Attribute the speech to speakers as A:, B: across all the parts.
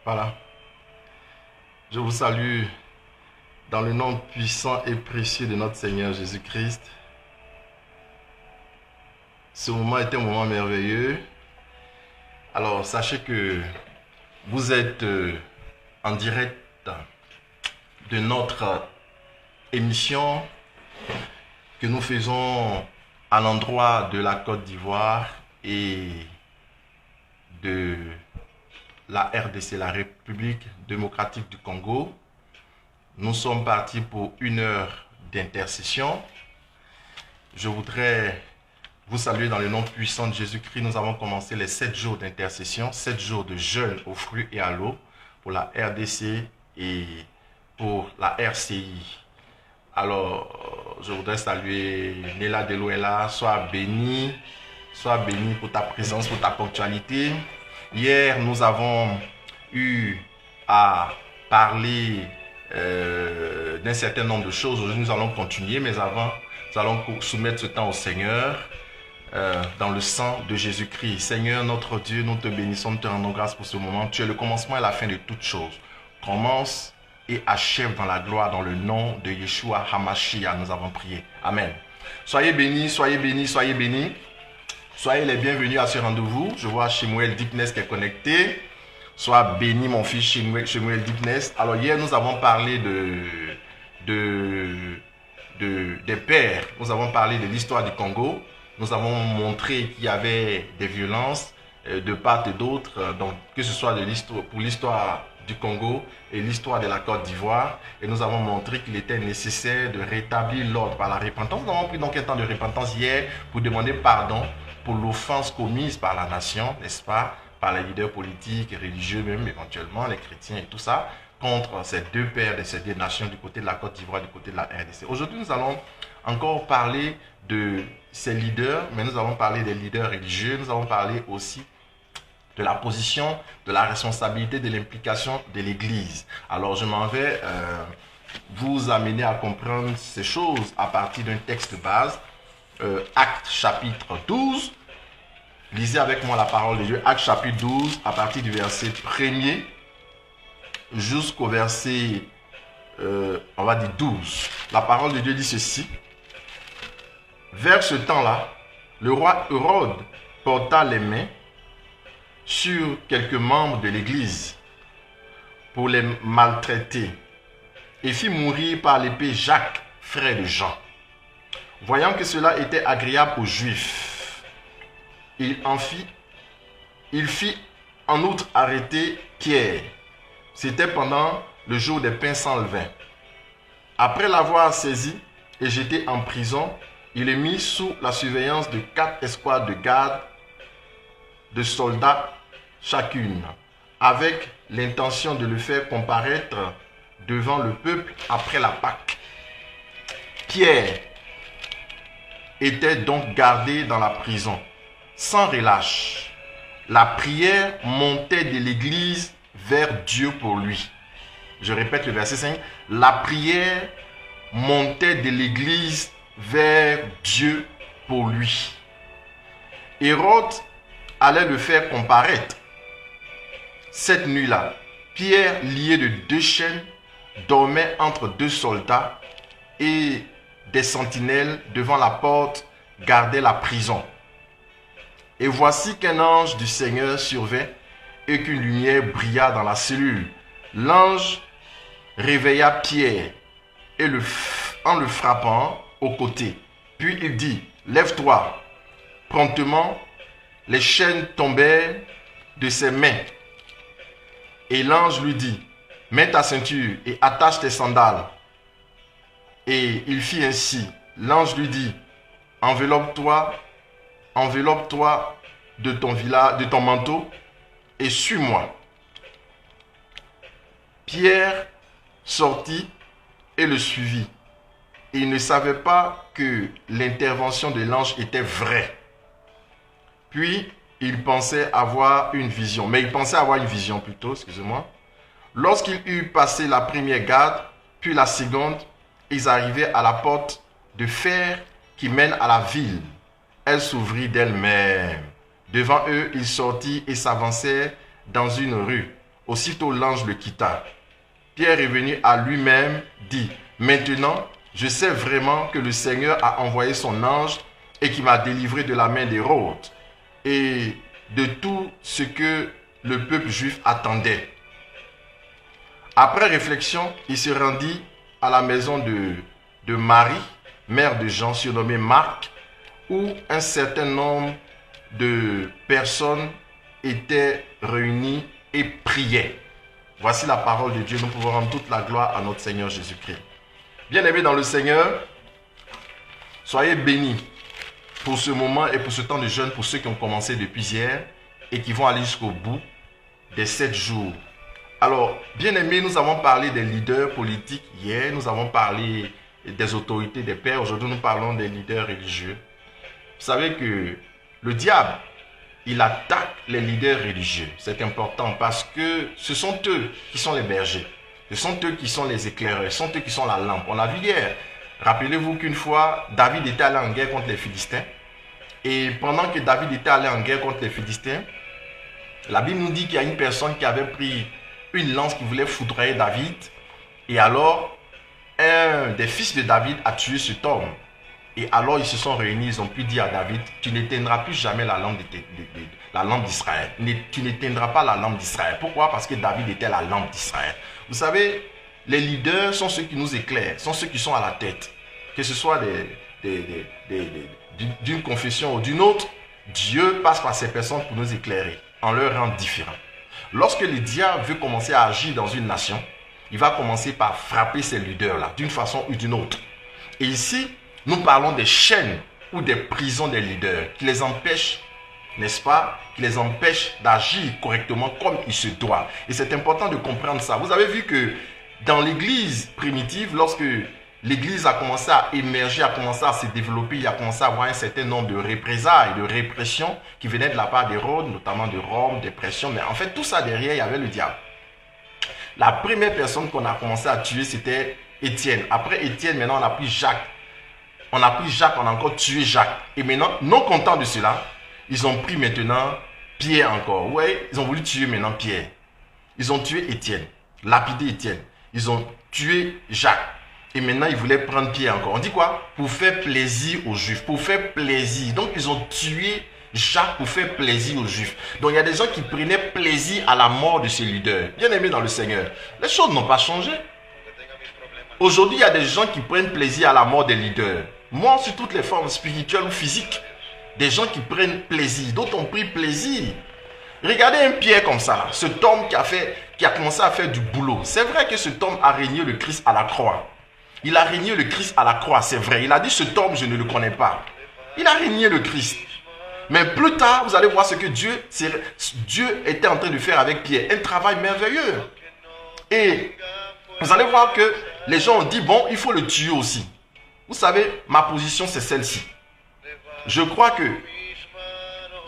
A: Voilà. Je vous salue dans le nom puissant et précieux de notre Seigneur Jésus-Christ. Ce moment est un moment merveilleux. Alors, sachez que vous êtes en direct de notre émission que nous faisons à l'endroit de la Côte d'Ivoire et de la RDC, la République démocratique du Congo. Nous sommes partis pour 1 heure d'intercession. Je voudrais vous saluer dans le nom puissant de Jésus-Christ. Nous avons commencé les 7 jours d'intercession, 7 jours de jeûne aux fruits et à l'eau pour la RDC et pour la RCI. Alors, je voudrais saluer Néla Delouela. Sois béni pour ta présence, pour ta ponctualité. Hier, nous avons eu à parler d'un certain nombre de choses. Aujourd'hui, nous allons continuer, mais avant, nous allons soumettre ce temps au Seigneur dans le sang de Jésus-Christ. Seigneur, notre Dieu, nous te bénissons, nous te rendons grâce pour ce moment. Tu es le commencement et la fin de toutes choses. Commence et achève dans la gloire, dans le nom de Yeshua HaMashiach, nous avons prié. Amen. Soyez bénis, soyez bénis, soyez bénis. Soyez les bienvenus à ce rendez-vous. Je vois Shemuel Deepness qui est connecté. Sois béni, mon fils Shemuel Deepness. Alors, hier, nous avons parlé des pères. Nous avons parlé de l'histoire du Congo. Nous avons montré qu'il y avait des violences de part et d'autre, donc que ce soit pour l'histoire du Congo et l'histoire de la Côte d'Ivoire. Et nous avons montré qu'il était nécessaire de rétablir l'ordre par la repentance. Nous avons pris donc un temps de repentance hier pour demander pardon pour l'offense commise par la nation, n'est-ce pas, par les leaders politiques et religieux, même éventuellement les chrétiens et tout ça, contre ces deux pères de ces deux nations du côté de la Côte d'Ivoire et du côté de la RDC. Aujourd'hui, nous allons encore parler de ces leaders, mais nous allons parler des leaders religieux, nous allons parler aussi de la position, de la responsabilité, de l'implication de l'Église. Alors, je m'en vais vous amener à comprendre ces choses à partir d'un texte de base. Actes chapitre 12. Lisez avec moi la parole de Dieu. Actes chapitre 12, à partir du verset 1er jusqu'au verset, on va dire 12. La parole de Dieu dit ceci. Vers ce temps-là, le roi Hérode porta les mains sur quelques membres de l'Église pour les maltraiter et fit mourir par l'épée Jacques, frère de Jean. Voyant que cela était agréable aux Juifs, il fit en outre arrêter Pierre. C'était pendant le jour des pains sans levain. Après l'avoir saisi et jeté en prison, il est mis sous la surveillance de 4 escouades de garde de soldats chacune, avec l'intention de le faire comparaître devant le peuple après la Pâque. Pierre était donc gardé dans la prison, sans relâche. La prière montait de l'église vers Dieu pour lui. Je répète le verset 5. La prière montait de l'église vers Dieu pour lui. Hérode allait le faire comparaître. Cette nuit-là, Pierre, lié de 2 chaînes, dormait entre 2 soldats et des sentinelles devant la porte gardaient la prison. Et voici qu'un ange du Seigneur survint et qu'une lumière brilla dans la cellule. L'ange réveilla Pierre et en le frappant au côté. Puis il dit, lève-toi. Promptement, les chaînes tombèrent de ses mains. Et l'ange lui dit, mets ta ceinture et attache tes sandales. Et il fit ainsi. L'ange lui dit, enveloppe-toi de ton manteau et suis-moi. Pierre sortit et le suivit. Il ne savait pas que l'intervention de l'ange était vraie. Puis, il pensait avoir une vision. Lorsqu'il eut passé la première garde, puis la seconde, ils arrivaient à la porte de fer qui mène à la ville. Elle s'ouvrit d'elle-même. Devant eux, il sortit et s'avançait dans une rue. Aussitôt l'ange le quitta. Pierre est venu à lui-même, dit, « Maintenant, je sais vraiment que le Seigneur a envoyé son ange et qui m'a délivré de la main d'Hérode et de tout ce que le peuple juif attendait. » Après réflexion, il se rendit à la maison de Marie, mère de Jean, surnommée Marc, où un certain nombre de personnes étaient réunies et priaient. Voici la parole de Dieu. Nous pouvons rendre toute la gloire à notre Seigneur Jésus-Christ. Bien-aimés dans le Seigneur, soyez bénis pour ce moment et pour ce temps de jeûne, pour ceux qui ont commencé depuis hier et qui vont aller jusqu'au bout des 7 jours. Alors, bien-aimés, nous avons parlé des leaders politiques hier, nous avons parlé des autorités, des pères. Aujourd'hui, nous parlons des leaders religieux. Vous savez que le diable, il attaque les leaders religieux. C'est important parce que ce sont eux qui sont les bergers. Ce sont eux qui sont les éclaireurs. Ce sont eux qui sont la lampe. On a vu hier. Rappelez-vous qu'une fois, David était allé en guerre contre les Philistins. Et pendant que David était allé en guerre contre les Philistins, la Bible nous dit qu'il y a une personne qui avait pris une lance qui voulait foudroyer David. Et alors, un des fils de David a tué cet homme. Et alors ils se sont réunis, ils ont pu dire à David, tu n'éteindras plus jamais la lampe d'Israël. Tu n'éteindras pas la lampe d'Israël. Pourquoi? Parce que David était la lampe d'Israël. Vous savez, les leaders sont ceux qui nous éclairent, sont ceux qui sont à la tête. Que ce soit d'une confession ou d'une autre, Dieu passe par ces personnes pour nous éclairer, en leur rendre différents. Lorsque le diable veut commencer à agir dans une nation, il va commencer par frapper ces leaders-là, d'une façon ou d'une autre. Et ici, nous parlons des chaînes ou des prisons des leaders qui les empêchent, n'est-ce pas, qui les empêchent d'agir correctement comme il se doit. Et c'est important de comprendre ça. Vous avez vu que dans l'église primitive, lorsque l'église a commencé à émerger, a commencé à se développer, il a commencé à avoir un certain nombre de représailles, de répressions qui venaient de la part d'Hérode, notamment de Rome, des pressions. Mais en fait, tout ça derrière, il y avait le diable. La première personne qu'on a commencé à tuer, c'était Étienne. Après Étienne, maintenant, on a pris Jacques. On a pris Jacques, on a encore tué Jacques. Et maintenant, non contents de cela, ils ont pris maintenant Pierre encore. Ouais, ils ont voulu tuer maintenant Pierre. Ils ont tué Étienne, lapidé Étienne. Ils ont tué Jacques. Et maintenant, ils voulaient prendre Pierre encore. On dit quoi? Pour faire plaisir aux Juifs. Pour faire plaisir. Donc, ils ont tué Jacques pour faire plaisir aux Juifs. Donc, il y a des gens qui prenaient plaisir à la mort de ces leaders. Bien aimés dans le Seigneur. Les choses n'ont pas changé. Aujourd'hui, il y a des gens qui prennent plaisir à la mort des leaders. Mort sur toutes les formes spirituelles ou physiques. Des gens qui prennent plaisir. D'autres ont pris plaisir. Regardez un Pierre comme ça. Cet homme qui a commencé à faire du boulot. C'est vrai que cet homme a régné le Christ à la croix. Il a régné le Christ à la croix, c'est vrai. Il a dit, cet homme, je ne le connais pas. Il a régné le Christ. Mais plus tard, vous allez voir ce que Dieu était en train de faire avec Pierre. Un travail merveilleux. Et vous allez voir que les gens ont dit, bon, il faut le tuer aussi. Vous savez, ma position, c'est celle-ci. Je crois que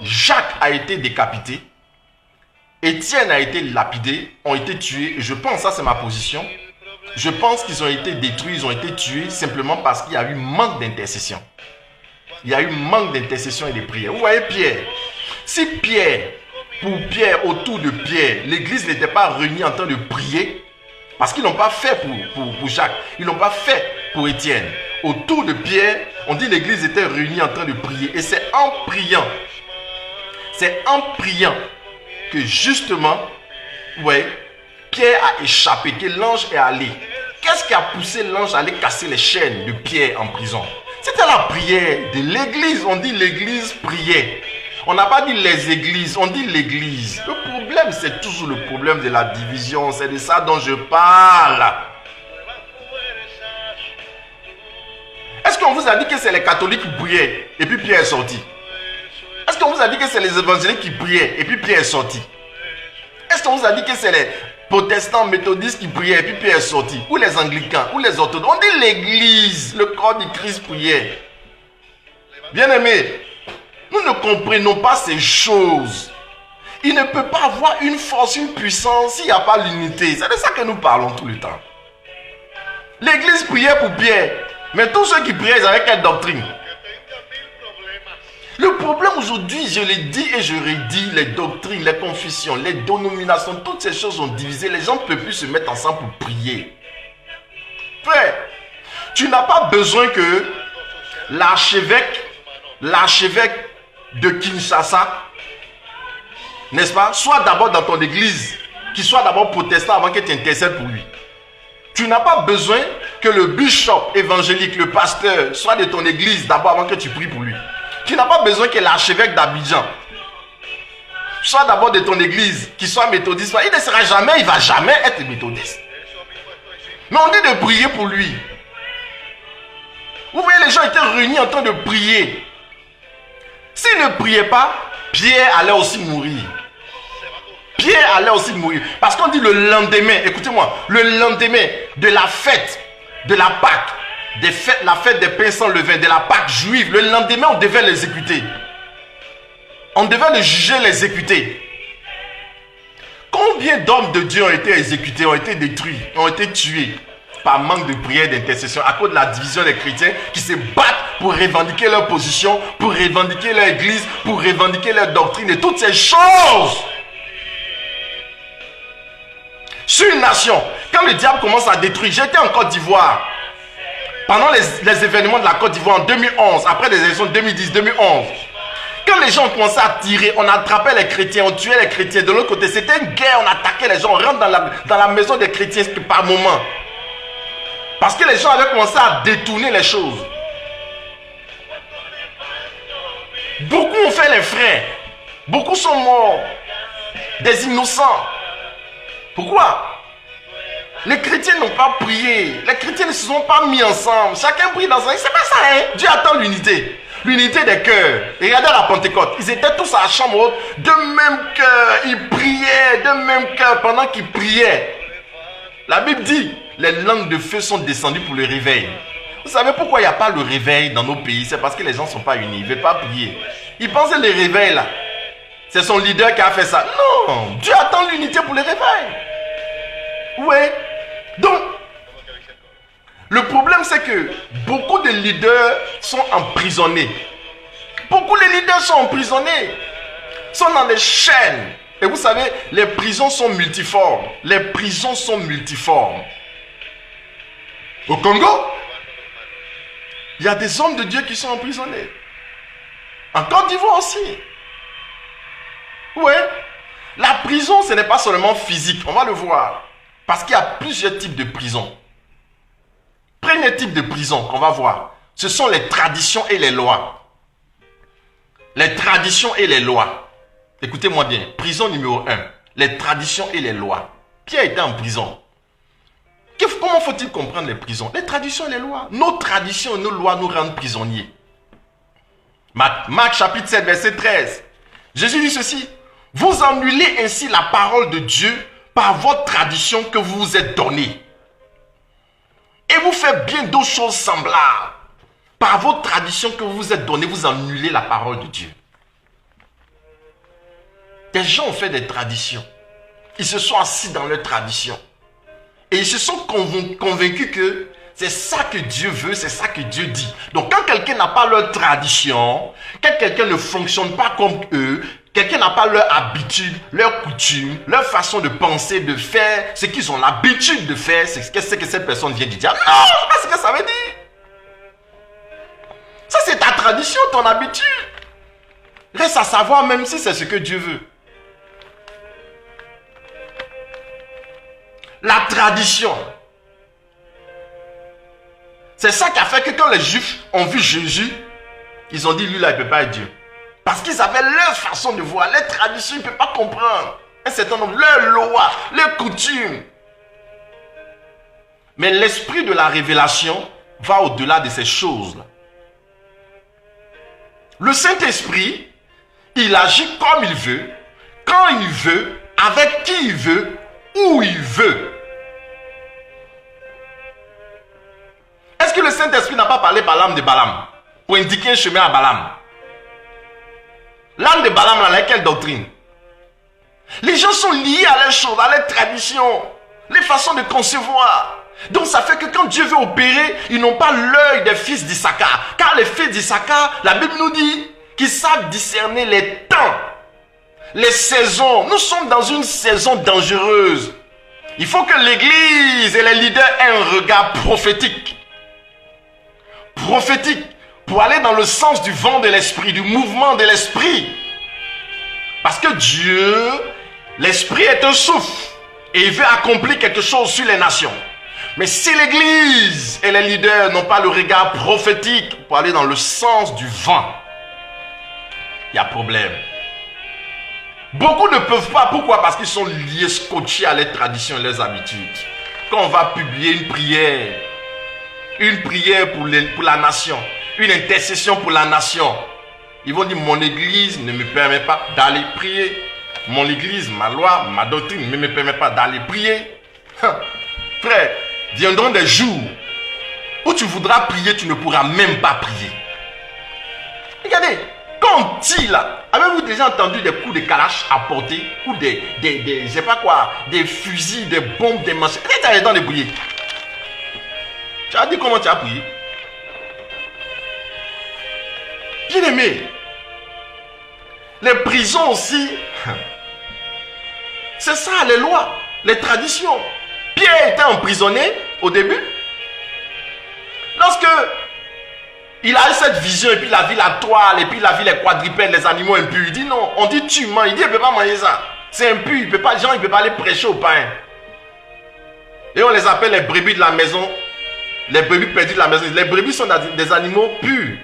A: Jacques a été décapité. Étienne a été lapidé, ont été tués. Et je pense, ça c'est ma position. Je pense qu'ils ont été détruits, ils ont été tués simplement parce qu'il y a eu manque d'intercession. Il y a eu manque d'intercession et de prière. Vous voyez Pierre. Si pour Pierre, autour de Pierre, l'église n'était pas réunie en train de prier, parce qu'ils n'ont pas fait pour Jacques, ils n'ont pas fait pour Étienne. Autour de Pierre, on dit l'église était réunie en train de prier. Et c'est en priant que justement, ouais, Pierre a échappé, que l'ange est allé. Qu'est-ce qui a poussé l'ange à aller casser les chaînes de Pierre en prison? C'était la prière de l'église. On dit l'église priait. On n'a pas dit les églises, on dit l'église. Le problème, c'est toujours le problème de la division. C'est de ça dont je parle. Est-ce qu'on vous a dit que c'est les catholiques qui priaient et puis Pierre est sorti? Est-ce qu'on vous a dit que c'est les évangéliques qui priaient et puis Pierre est sorti? Est-ce qu'on vous a dit que c'est les protestants méthodistes qui priaient et puis Pierre est sorti? Ou les anglicans, ou les orthodoxes? On dit l'église, le corps du Christ priait. Bien-aimés, nous ne comprenons pas ces choses. Il ne peut pas avoir une force, une puissance s'il n'y a pas l'unité. C'est de ça que nous parlons tout le temps. L'église priait pour Pierre. Mais tous ceux qui priaient, ils avaient quelle doctrine? Le problème aujourd'hui, je l'ai dit et je redis, les doctrines, les confessions, les dénominations, toutes ces choses sont divisées. Les gens ne peuvent plus se mettre ensemble pour prier. Frère, tu n'as pas besoin que l'archevêque de Kinshasa, n'est-ce pas, soit d'abord dans ton église, qu'il soit d'abord protestant avant que tu intercèdes pour lui. Tu n'as pas besoin que le bishop évangélique, le pasteur, soit de ton église d'abord avant que tu pries pour lui. Tu n'as pas besoin que l'archevêque d'Abidjan soit d'abord de ton église, qu'il soit méthodiste. Il ne sera jamais, il ne va jamais être méthodiste. Mais on dit de prier pour lui. Vous voyez, les gens étaient réunis en train de prier. S'ils ne priaient pas, Pierre allait aussi mourir. Pierre allait aussi mourir. Parce qu'on dit le lendemain, écoutez-moi, le lendemain de la fête de la Pâque, la fête des pains sans levain, de la Pâque juive, le lendemain, on devait l'exécuter. On devait le juger, l'exécuter. Combien d'hommes de Dieu ont été exécutés, ont été détruits, ont été tués par manque de prière, d'intercession, à cause de la division des chrétiens qui se battent pour revendiquer leur position, pour revendiquer leur église, pour revendiquer leur doctrine et toutes ces choses. Sur une nation, quand le diable commence à détruire, j'étais en Côte d'Ivoire, pendant les événements de la Côte d'Ivoire en 2011, après les élections de 2010-2011, quand les gens ont commencé à tirer, on attrapait les chrétiens, on tuait les chrétiens. De l'autre côté, c'était une guerre, on attaquait les gens, on rentre dans la maison des chrétiens par moment. Parce que les gens avaient commencé à détourner les choses. Beaucoup ont fait les frères. Beaucoup sont morts. Des innocents. Pourquoi? Les chrétiens n'ont pas prié. Les chrétiens ne se sont pas mis ensemble. Chacun prie dans un... C'est pas ça, hein? Dieu attend l'unité. L'unité des cœurs. Et regardez à la Pentecôte. Ils étaient tous à la chambre haute. De même cœur. Ils priaient. De même cœur pendant qu'ils priaient. La Bible dit, les langues de feu sont descendues pour le réveil. Vous savez pourquoi il n'y a pas le réveil dans nos pays? C'est parce que les gens ne sont pas unis. Ils ne veulent pas prier. Ils pensent que le réveil là, c'est son leader qui a fait ça. Non, Dieu attend l'unité pour le réveil. Oui. Donc, le problème c'est que beaucoup de leaders sont emprisonnés. Beaucoup de leaders sont emprisonnés. Sont dans des chaînes. Et vous savez, les prisons sont multiformes. Les prisons sont multiformes. Au Congo, il y a des hommes de Dieu qui sont emprisonnés. En Côte d'Ivoire aussi. Ouais. La prison, ce n'est pas seulement physique. On va le voir. Parce qu'il y a plusieurs types de prisons. Premier type de prison qu'on va voir, ce sont les traditions et les lois. Les traditions et les lois. Écoutez-moi bien. Prison numéro 1. Les traditions et les lois. Pierre était en prison. Comment faut-il comprendre les prisons? Les traditions et les lois. Nos traditions et nos lois nous rendent prisonniers. Marc chapitre 7, verset 13. Jésus dit ceci. Vous annulez ainsi la parole de Dieu par votre tradition que vous vous êtes donnée. Et vous faites bien d'autres choses semblables. Par votre tradition que vous vous êtes donnée, vous annulez la parole de Dieu. Des gens ont fait des traditions. Ils se sont assis dans leurs traditions. Et ils se sont convaincus que c'est ça que Dieu veut, c'est ça que Dieu dit. Donc quand quelqu'un n'a pas leur tradition, quand quelqu'un ne fonctionne pas comme eux, quelqu'un n'a pas leur habitude, leur coutume, leur façon de penser, de faire, ce qu'ils ont l'habitude de faire, c'est ce que cette personne vient de dire. Non, c'est pas ce que ça veut dire. Ça c'est ta tradition, ton habitude. Reste à savoir même si c'est ce que Dieu veut. La tradition. C'est ça qui a fait que quand les Juifs ont vu Jésus, ils ont dit, lui là, il ne peut pas être Dieu. Parce qu'ils avaient leur façon de voir, leur tradition, ils ne peuvent pas comprendre. Un certain nombre, leurs lois, leurs coutumes. Mais l'esprit de la révélation va au-delà de ces choses-là. Le Saint-Esprit, il agit comme il veut, quand il veut, avec qui il veut, où il veut. Est-ce que le Saint-Esprit n'a pas parlé par l'âme de Balaam pour indiquer un chemin à Balaam? L'âme de Balaam, là, quelle doctrine? Les gens sont liés à leurs choses, à leurs traditions, les façons de concevoir. Donc ça fait que quand Dieu veut opérer, ils n'ont pas l'œil des fils d'Issachar. Car les fils d'Issachar, la Bible nous dit qui savent discerner les temps, les saisons. Nous sommes dans une saison dangereuse. Il faut que l'église et les leaders aient un regard prophétique. Prophétique, pour aller dans le sens du vent de l'esprit, du mouvement de l'esprit. Parce que Dieu, l'esprit est un souffle et il veut accomplir quelque chose sur les nations. Mais si l'église et les leaders n'ont pas le regard prophétique pour aller dans le sens du vent, il y a problème. Beaucoup ne peuvent pas. Pourquoi? Parce qu'ils sont liés, scotchés à leurs traditions et leurs habitudes. Quand on va publier une prière pour la nation, une intercession pour la nation, ils vont dire mon église ne me permet pas d'aller prier. Mon église, ma loi, ma doctrine ne me permet pas d'aller prier. Frère, viendront des jours où tu voudras prier, tu ne pourras même pas prier. Regardez, quand on tire là, avez-vous déjà entendu des coups de calache apportés ou je sais pas quoi, des fusils, des bombes, des machins? Est-ce que tu as le temps de prier? Tu as dit comment tu as prié? Bien aimé, les prisons aussi, c'est ça les lois, les traditions. Pierre était emprisonné au début. Lorsque il a eu cette vision et puis il a vu la toile et puis il a vu les quadrupèdes, les animaux impurs, il dit non, on dit tu manges, il dit il ne peut pas manger ça. C'est impur, il peut pas, Jean il ne peut pas aller prêcher au pain. Et on les appelle les brebis de la maison, les brebis perdues de la maison. Les brebis sont des animaux purs.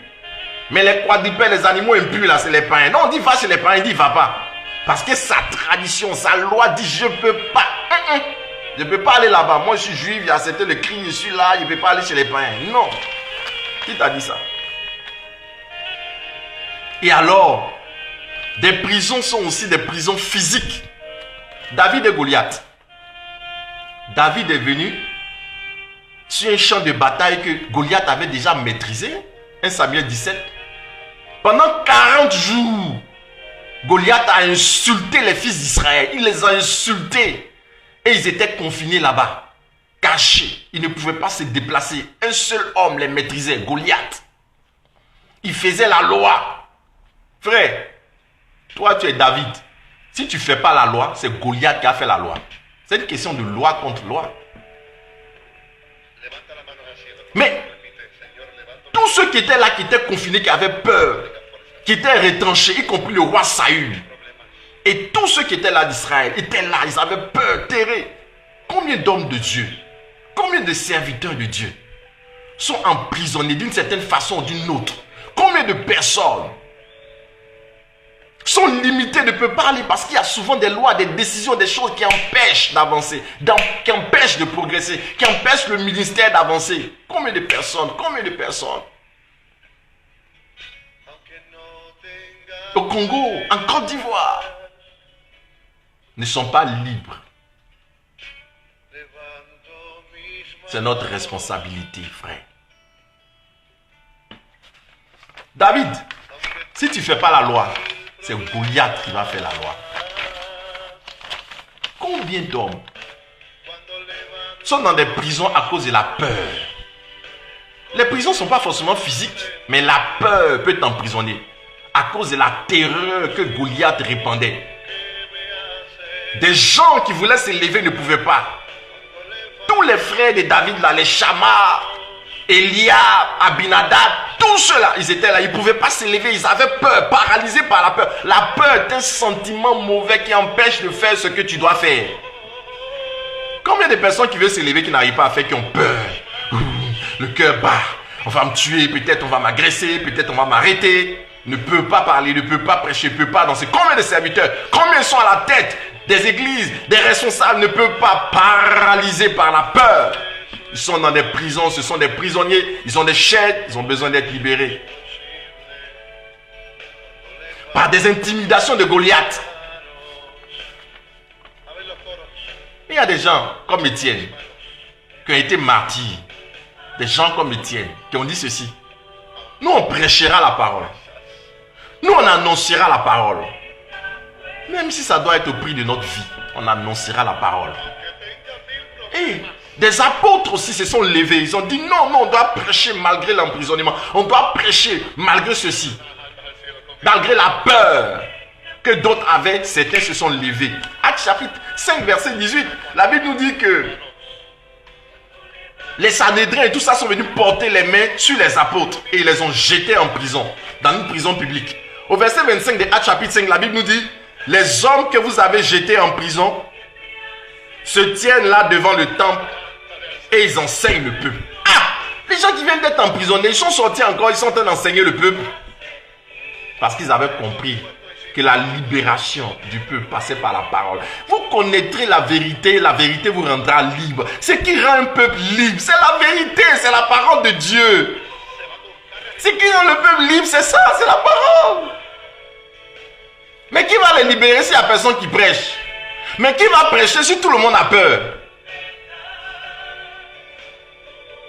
A: Mais les quadrupèdes, les animaux impurs là, c'est les païens. Non, on dit va chez les païens, il dit va pas. Parce que sa tradition, sa loi dit je ne peux pas. Je ne peux pas aller là-bas. Moi je suis juif, j'ai accepté le Christ, je suis là, je ne peux pas aller chez les païens. Non. Qui t'a dit ça? Et alors, des prisons sont aussi des prisons physiques. David et Goliath. David est venu sur un champ de bataille que Goliath avait déjà maîtrisé. 1 Samuel 17. Pendant 40 jours, Goliath a insulté les fils d'Israël. Il les a insultés. Et ils étaient confinés là-bas, cachés. Ils ne pouvaient pas se déplacer. Un seul homme les maîtrisait, Goliath. Il faisait la loi. Frère, toi tu es David. Si tu ne fais pas la loi, c'est Goliath qui a fait la loi. C'est une question de loi contre loi. Mais tous ceux qui étaient là, qui étaient confinés, qui avaient peur, qui étaient retranchés, y compris le roi Saül, et tous ceux qui étaient là d'Israël, étaient là, ils avaient peur, terrés. Combien d'hommes de Dieu, combien de serviteurs de Dieu sont emprisonnés d'une certaine façon ou d'une autre? Combien de personnes sont limitées, ne peuvent pas aller parce qu'il y a souvent des lois, des décisions, des choses qui empêchent d'avancer, qui empêchent de progresser, qui empêchent le ministère d'avancer. Combien de personnes? Combien de personnes? Au Congo, en Côte d'Ivoire, ne sont pas libres. C'est notre responsabilité, frère. David, si tu ne fais pas la loi, c'est Goliath qui va faire la loi. Combien d'hommes sont dans des prisons à cause de la peur? Les prisons ne sont pas forcément physiques, mais la peur peut t'emprisonner à cause de la terreur que Goliath répandait. Des gens qui voulaient s'élever ne pouvaient pas. Tous les frères de David, là, les Shammah, Eliab, Abinadab, tous ceux-là, ils étaient là, ils ne pouvaient pas s'élever, ils avaient peur, paralysés par la peur. La peur est un sentiment mauvais qui empêche de faire ce que tu dois faire. Combien de personnes qui veulent s'élever, qui n'arrivent pas à faire, qui ont peur? Le cœur bat, on va me tuer, peut-être on va m'agresser, peut-être on va m'arrêter. Ne peut pas parler, ne peut pas prêcher, ne peut pas danser. Combien de serviteurs, combien sont à la tête des églises, des responsables ne peuvent pas, paralysés par la peur? Ils sont dans des prisons, ce sont des prisonniers, ils ont des chaînes, ils ont besoin d'être libérés. Par des intimidations de Goliath. Il y a des gens comme Étienne qui ont été martyrs. Des gens comme Étienne qui ont dit ceci. Nous on prêchera la parole. Nous on annoncera la parole. Même si ça doit être au prix de notre vie, on annoncera la parole. Et des apôtres aussi se sont levés. Ils ont dit non, on doit prêcher malgré l'emprisonnement. On doit prêcher malgré ceci. Malgré la peur que d'autres avaient, certains se sont levés. Actes chapitre 5, verset 18. La Bible nous dit que les Sanhédrins et tout ça sont venus porter les mains sur les apôtres et ils les ont jetés en prison, dans une prison publique. Au verset 25 de Actes chapitre 5, la Bible nous dit: les hommes que vous avez jetés en prison se tiennent là devant le temple et ils enseignent le peuple. Ah! Les gens qui viennent d'être emprisonnés, ils sont sortis encore, ils sont en train d'enseigner le peuple. Parce qu'ils avaient compris que la libération du peuple passait par la parole. Vous connaîtrez la vérité vous rendra libre. Ce qui rend un peuple libre, c'est la vérité, c'est la parole de Dieu. Ce qui rend le peuple libre, c'est ça, c'est la parole. Mais qui va les libérer s'il n'y a personne qui prêche? Mais qui va prêcher si tout le monde a peur?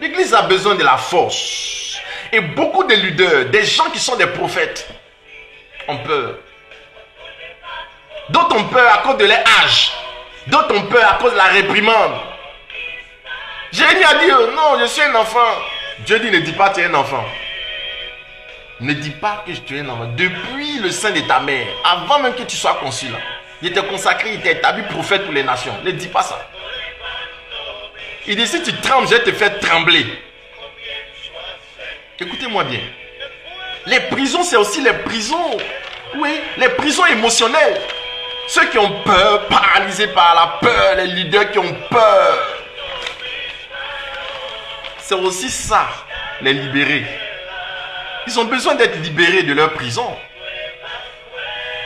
A: L'église a besoin de la force. Et beaucoup de leaders, des gens qui sont des prophètes, ont peur. D'autres ont peur à cause de leur âge. D'autres ont peur à cause de la réprimande. Jérémie a dit: non, je suis un enfant. Dieu dit: ne dis pas tu es un enfant. Ne dis pas que tu es un enfant. Depuis le sein de ta mère, avant même que tu sois conçu là, il t'est consacré, il t'a établi prophète pour les nations. Ne dis pas ça. Il dit: si tu trembles, je vais te faire trembler. Écoutez-moi bien. Les prisons, c'est aussi les prisons. Oui, les prisons émotionnelles. Ceux qui ont peur, paralysés par la peur, les leaders qui ont peur. C'est aussi ça, les libérer. Ils ont besoin d'être libérés de leur prison.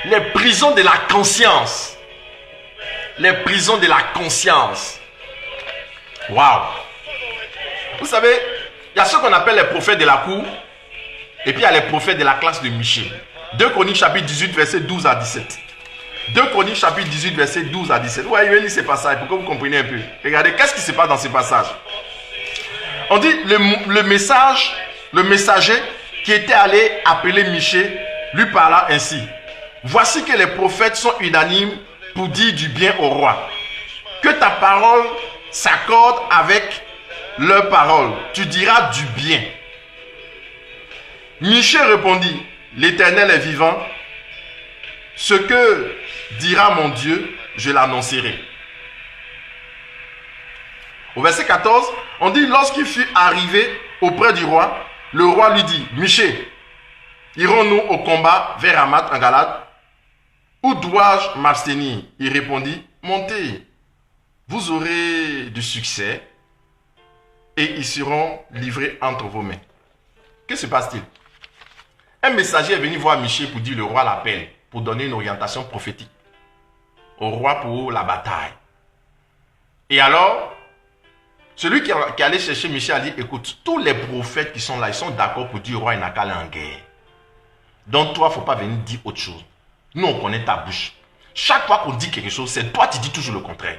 A: Les prisons de la conscience. Les prisons de la conscience. Waouh! Vous savez, il y a ceux qu'on appelle les prophètes de la cour. Et puis il y a les prophètes de la classe de Michée. 2 Chroniques chapitre 18 verset 12 à 17. 2 Chroniques chapitre 18 verset 12 à 17. Ouais, je vais lire ces passages pour que vous compreniez un peu. Regardez, qu'est-ce qui se passe dans ces passages? On dit le messager qui était allé appeler Michée lui parla ainsi: voici que les prophètes sont unanimes pour dire du bien au roi. Que ta parole s'accorde avec leur parole. Tu diras du bien. Michée répondit: l'Éternel est vivant. Ce que dira mon Dieu, je l'annoncerai. Au verset 14, on dit: lorsqu'il fut arrivé auprès du roi, le roi lui dit: Michée, irons-nous au combat vers Hamath en Galade? Où dois-je m'abstenir? Il répondit: montez, vous aurez du succès et ils seront livrés entre vos mains. Que se passe-t-il? Un messager est venu voir Michée pour dire: le roi l'appelle, pour donner une orientation prophétique au roi pour la bataille. Et alors, celui qui allait chercher Michée a dit: écoute, tous les prophètes qui sont là, ils sont d'accord pour dire au roi, il n'a qu'à aller en guerre. Donc toi, il ne faut pas venir dire autre chose. Nous, on connaît ta bouche. Chaque fois qu'on dit quelque chose, c'est toi qui dis toujours le contraire.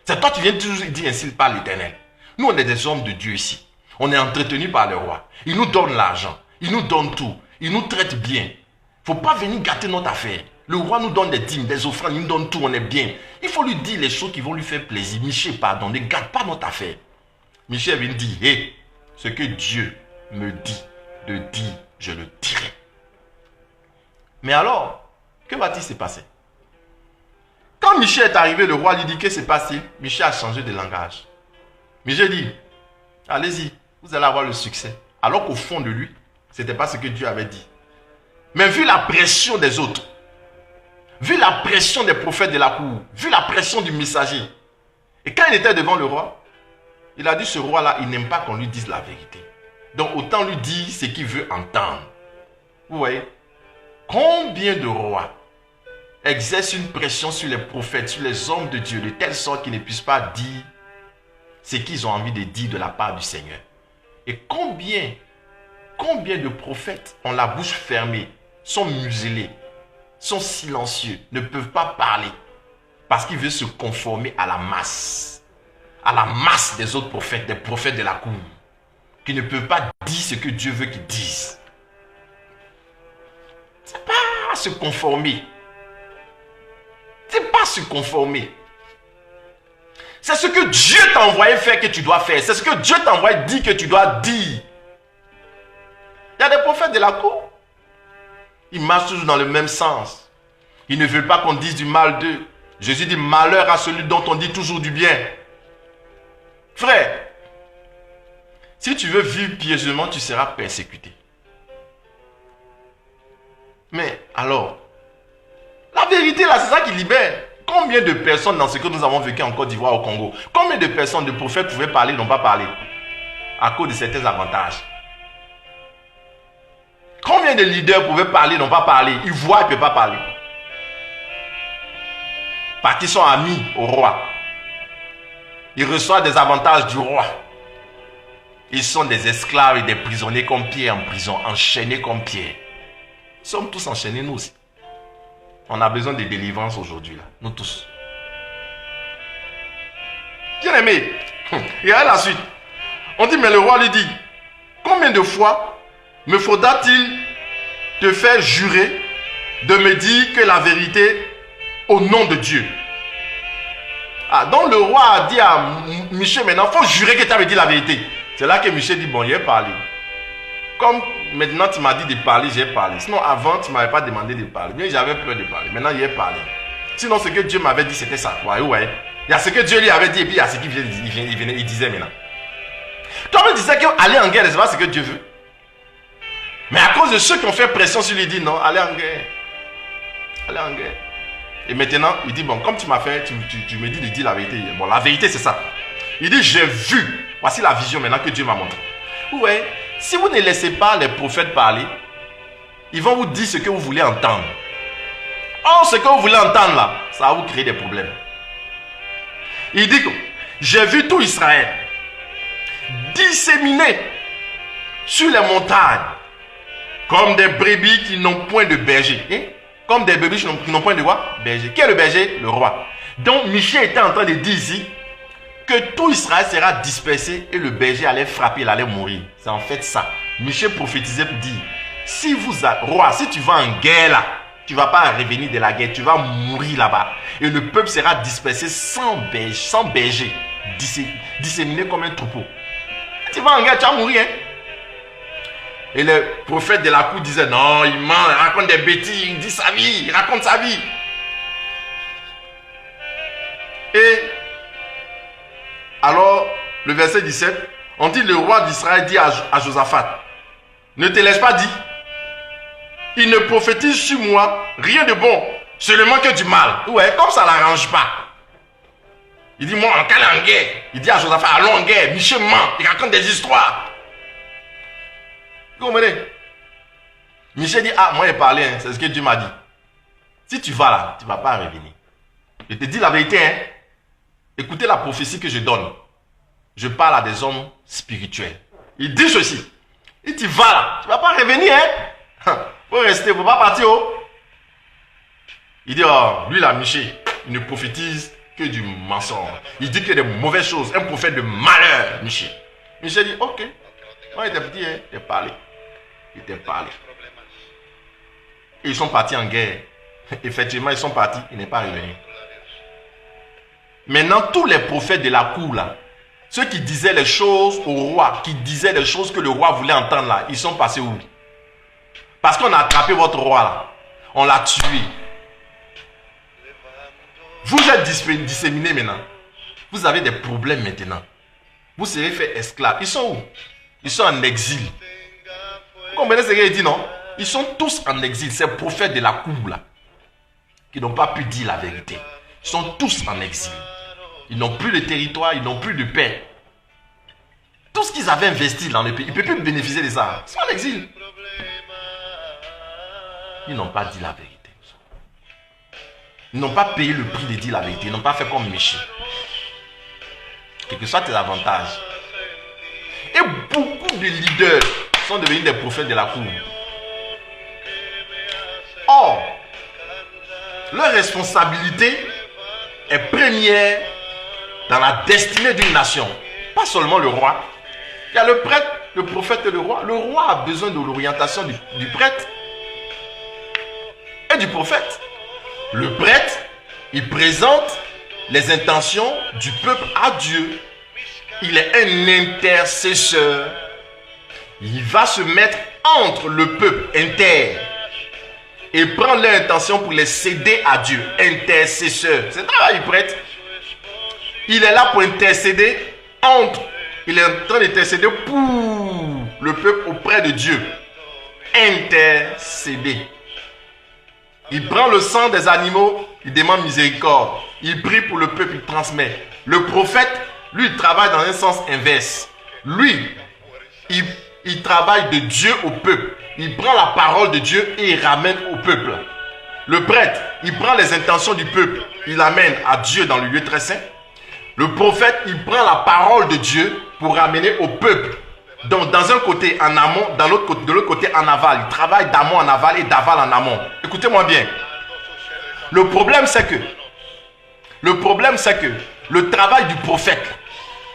A: C'est toi qui viens toujours dire ainsi par l'Éternel. Nous, on est des hommes de Dieu ici. On est entretenus par le roi. Il nous donne l'argent. Il nous donne tout. Il nous traite bien. Il ne faut pas venir gâter notre affaire. Le roi nous donne des dîmes, des offrandes, il nous donne tout, on est bien. Il faut lui dire les choses qui vont lui faire plaisir. Michée, pardon, ne gâte pas notre affaire. Michée vient dire: hé, ce que Dieu me dit de dire, je le dirai. Mais alors, que va-t-il se passer? Quand Michée est arrivé, le roi lui dit: que s'est passé? Michée a changé de langage. Michée dit: allez-y, vous allez avoir le succès. Alors qu'au fond de lui, ce n'était pas ce que Dieu avait dit. Mais vu la pression des autres, vu la pression des prophètes de la cour, vu la pression du messager, et quand il était devant le roi, il a dit: ce roi-là, il n'aime pas qu'on lui dise la vérité. Donc autant lui dire ce qu'il veut entendre. Vous voyez? Combien de rois exercent une pression sur les prophètes, sur les hommes de Dieu, de telle sorte qu'ils ne puissent pas dire ce qu'ils ont envie de dire de la part du Seigneur. Et combien de prophètes ont la bouche fermée, sont muselés, sont silencieux, ne peuvent pas parler parce qu'ils veulent se conformer à la masse des autres prophètes, des prophètes de la cour, qui ne peuvent pas dire ce que Dieu veut qu'ils disent. C'est pas se conformer. C'est pas se conformer. C'est ce que Dieu t'a envoyé faire que tu dois faire. C'est ce que Dieu t'a envoyé dire que tu dois dire. Il y a des prophètes de la cour. Ils marchent toujours dans le même sens. Ils ne veulent pas qu'on dise du mal d'eux. Jésus dit, malheur à celui dont on dit toujours du bien. Frère, si tu veux vivre pieusement, tu seras persécuté. Mais alors, la vérité là, c'est ça qui libère. Combien de personnes dans ce que nous avons vécu en Côte d'Ivoire, au Congo, combien de personnes, de prophètes pouvaient parler, n'ont pas parlé à cause de certains avantages? Combien de leaders pouvaient parler, n'ont pas parlé? Ils voient, ils ne peuvent pas parler. Parce qu'ils sont amis au roi. Ils reçoivent des avantages du roi. Ils sont des esclaves et des prisonniers comme Pierre en prison, enchaînés comme Pierre. Nous sommes tous enchaînés, nous aussi. On a besoin de délivrance aujourd'hui, là. Nous tous. Bien aimé, regardez la suite. On dit, mais le roi lui dit, combien de fois me faudra-t-il te faire jurer de me dire que la vérité au nom de Dieu? Ah, donc le roi a dit à Michel, maintenant, il faut jurer que tu avais dit la vérité. C'est là que Michel dit, bon, il a parlé. Comme maintenant tu m'as dit de parler, j'ai parlé. Sinon avant, tu ne m'avais pas demandé de parler. Mais j'avais peur de parler. Maintenant, il a parlé. Sinon, ce que Dieu m'avait dit, c'était ça. Ouais. Il y a ce que Dieu lui avait dit et puis il y a ce qu'il il disait maintenant. Toi, on disait qu'aller en guerre, c'est pas ce que Dieu veut. Mais à cause de ceux qui ont fait pression sur lui, il dit non, allez en guerre. Allez en guerre. Et maintenant, il dit, bon, comme tu m'as fait, tu me dis de dire la vérité. Bon, la vérité, c'est ça. Il dit, j'ai vu. Voici la vision maintenant que Dieu m'a montré. Ouais, si vous ne laissez pas les prophètes parler, ils vont vous dire ce que vous voulez entendre. Or, ce que vous voulez entendre là, ça va vous créer des problèmes. Il dit que j'ai vu tout Israël disséminé sur les montagnes comme des brebis qui n'ont point de berger. Comme des brebis qui n'ont point de quoi? Berger. Qui est le berger? Le roi. Donc Michel était en train de dire ici que tout Israël sera dispersé et le berger allait frapper, il allait mourir. C'est en fait ça. Michel prophétisait pour dire, si roi, si tu vas en guerre là, tu ne vas pas revenir de la guerre, tu vas mourir là-bas. Et le peuple sera dispersé sans berger, disséminé comme un troupeau. Tu vas en guerre, tu vas mourir. Hein? Et le prophète de la cour disait, non, il ment, il raconte des bêtises, il dit sa vie, il raconte sa vie. Et alors, le verset 17, on dit, le roi d'Israël dit à Josaphat, ne te laisse pas dire, il ne prophétise sur moi rien de bon, seulement que du mal. Ouais, comme ça ne l'arrange pas. Il dit, moi, en en guerre. Il dit à Josaphat, allons en guerre. Michel ment, il raconte des histoires. Vous comprenez? Michel dit, ah, moi j'ai parlé, hein, c'est ce que Dieu m'a dit. Si tu vas là, tu ne vas pas revenir. Je te dis la vérité, hein. Écoutez la prophétie que je donne. Je parle à des hommes spirituels. Il dit ceci. Et tu vas là, tu ne vas pas revenir, hein. Faut rester, faut pas partir, oh. Il dit, oh, lui là, Michel, il ne prophétise que du mensonge. Il dit que des mauvaises choses, un prophète de malheur, Michel. Michel dit, ok. Moi, il était petit, hein, il était parlé. Il était parlé. Et ils sont partis en guerre. Effectivement, ils sont partis, il n'est pas revenu. Maintenant, tous les prophètes de la cour, là, ceux qui disaient les choses au roi, qui disaient les choses que le roi voulait entendre, là, ils sont passés où? Parce qu'on a attrapé votre roi, là. On l'a tué. Vous êtes disséminés maintenant. Vous avez des problèmes maintenant. Vous serez fait esclaves. Ils sont où? Ils sont en exil. Vous comprenez ce qu'il dit, non? Ils sont tous en exil. Ces prophètes de la cour, là, qui n'ont pas pu dire la vérité. Ils sont tous en exil. Ils n'ont plus de territoire, ils n'ont plus de paix. Tout ce qu'ils avaient investi dans le pays, ils ne peuvent plus bénéficier de ça. Ils sont en exil. Ils n'ont pas dit la vérité. Ils n'ont pas payé le prix de dire la vérité. Ils n'ont pas fait comme Michel. Quels que soient tes avantages. Et beaucoup de leaders sont devenus des prophètes de la cour. Or, leur responsabilité est première dans la destinée d'une nation. Pas seulement le roi. Il y a le prêtre, le prophète et le roi. Le roi a besoin de l'orientation du prêtre et du prophète. Le prêtre, il présente les intentions du peuple à Dieu. Il est un intercesseur. Il va se mettre entre le peuple et prendre leur intention pour les céder à Dieu. Intercesseur. C'est le travail du prêtre. Il est là pour intercéder entre. Il est en train d'intercéder pour le peuple auprès de Dieu. Intercéder. Il prend le sang des animaux, il demande miséricorde. Il prie pour le peuple, il transmet. Le prophète, lui, il travaille dans un sens inverse. Lui, il travaille de Dieu au peuple. Il prend la parole de Dieu et il ramène au peuple. Le prêtre, il prend les intentions du peuple, il l'amène à Dieu dans le lieu très saint. Le prophète, il prend la parole de Dieu pour ramener au peuple. Donc, dans un côté en amont, de l'autre côté en aval. Il travaille d'amont en aval et d'aval en amont. Écoutez-moi bien. Le problème, c'est que le travail du prophète,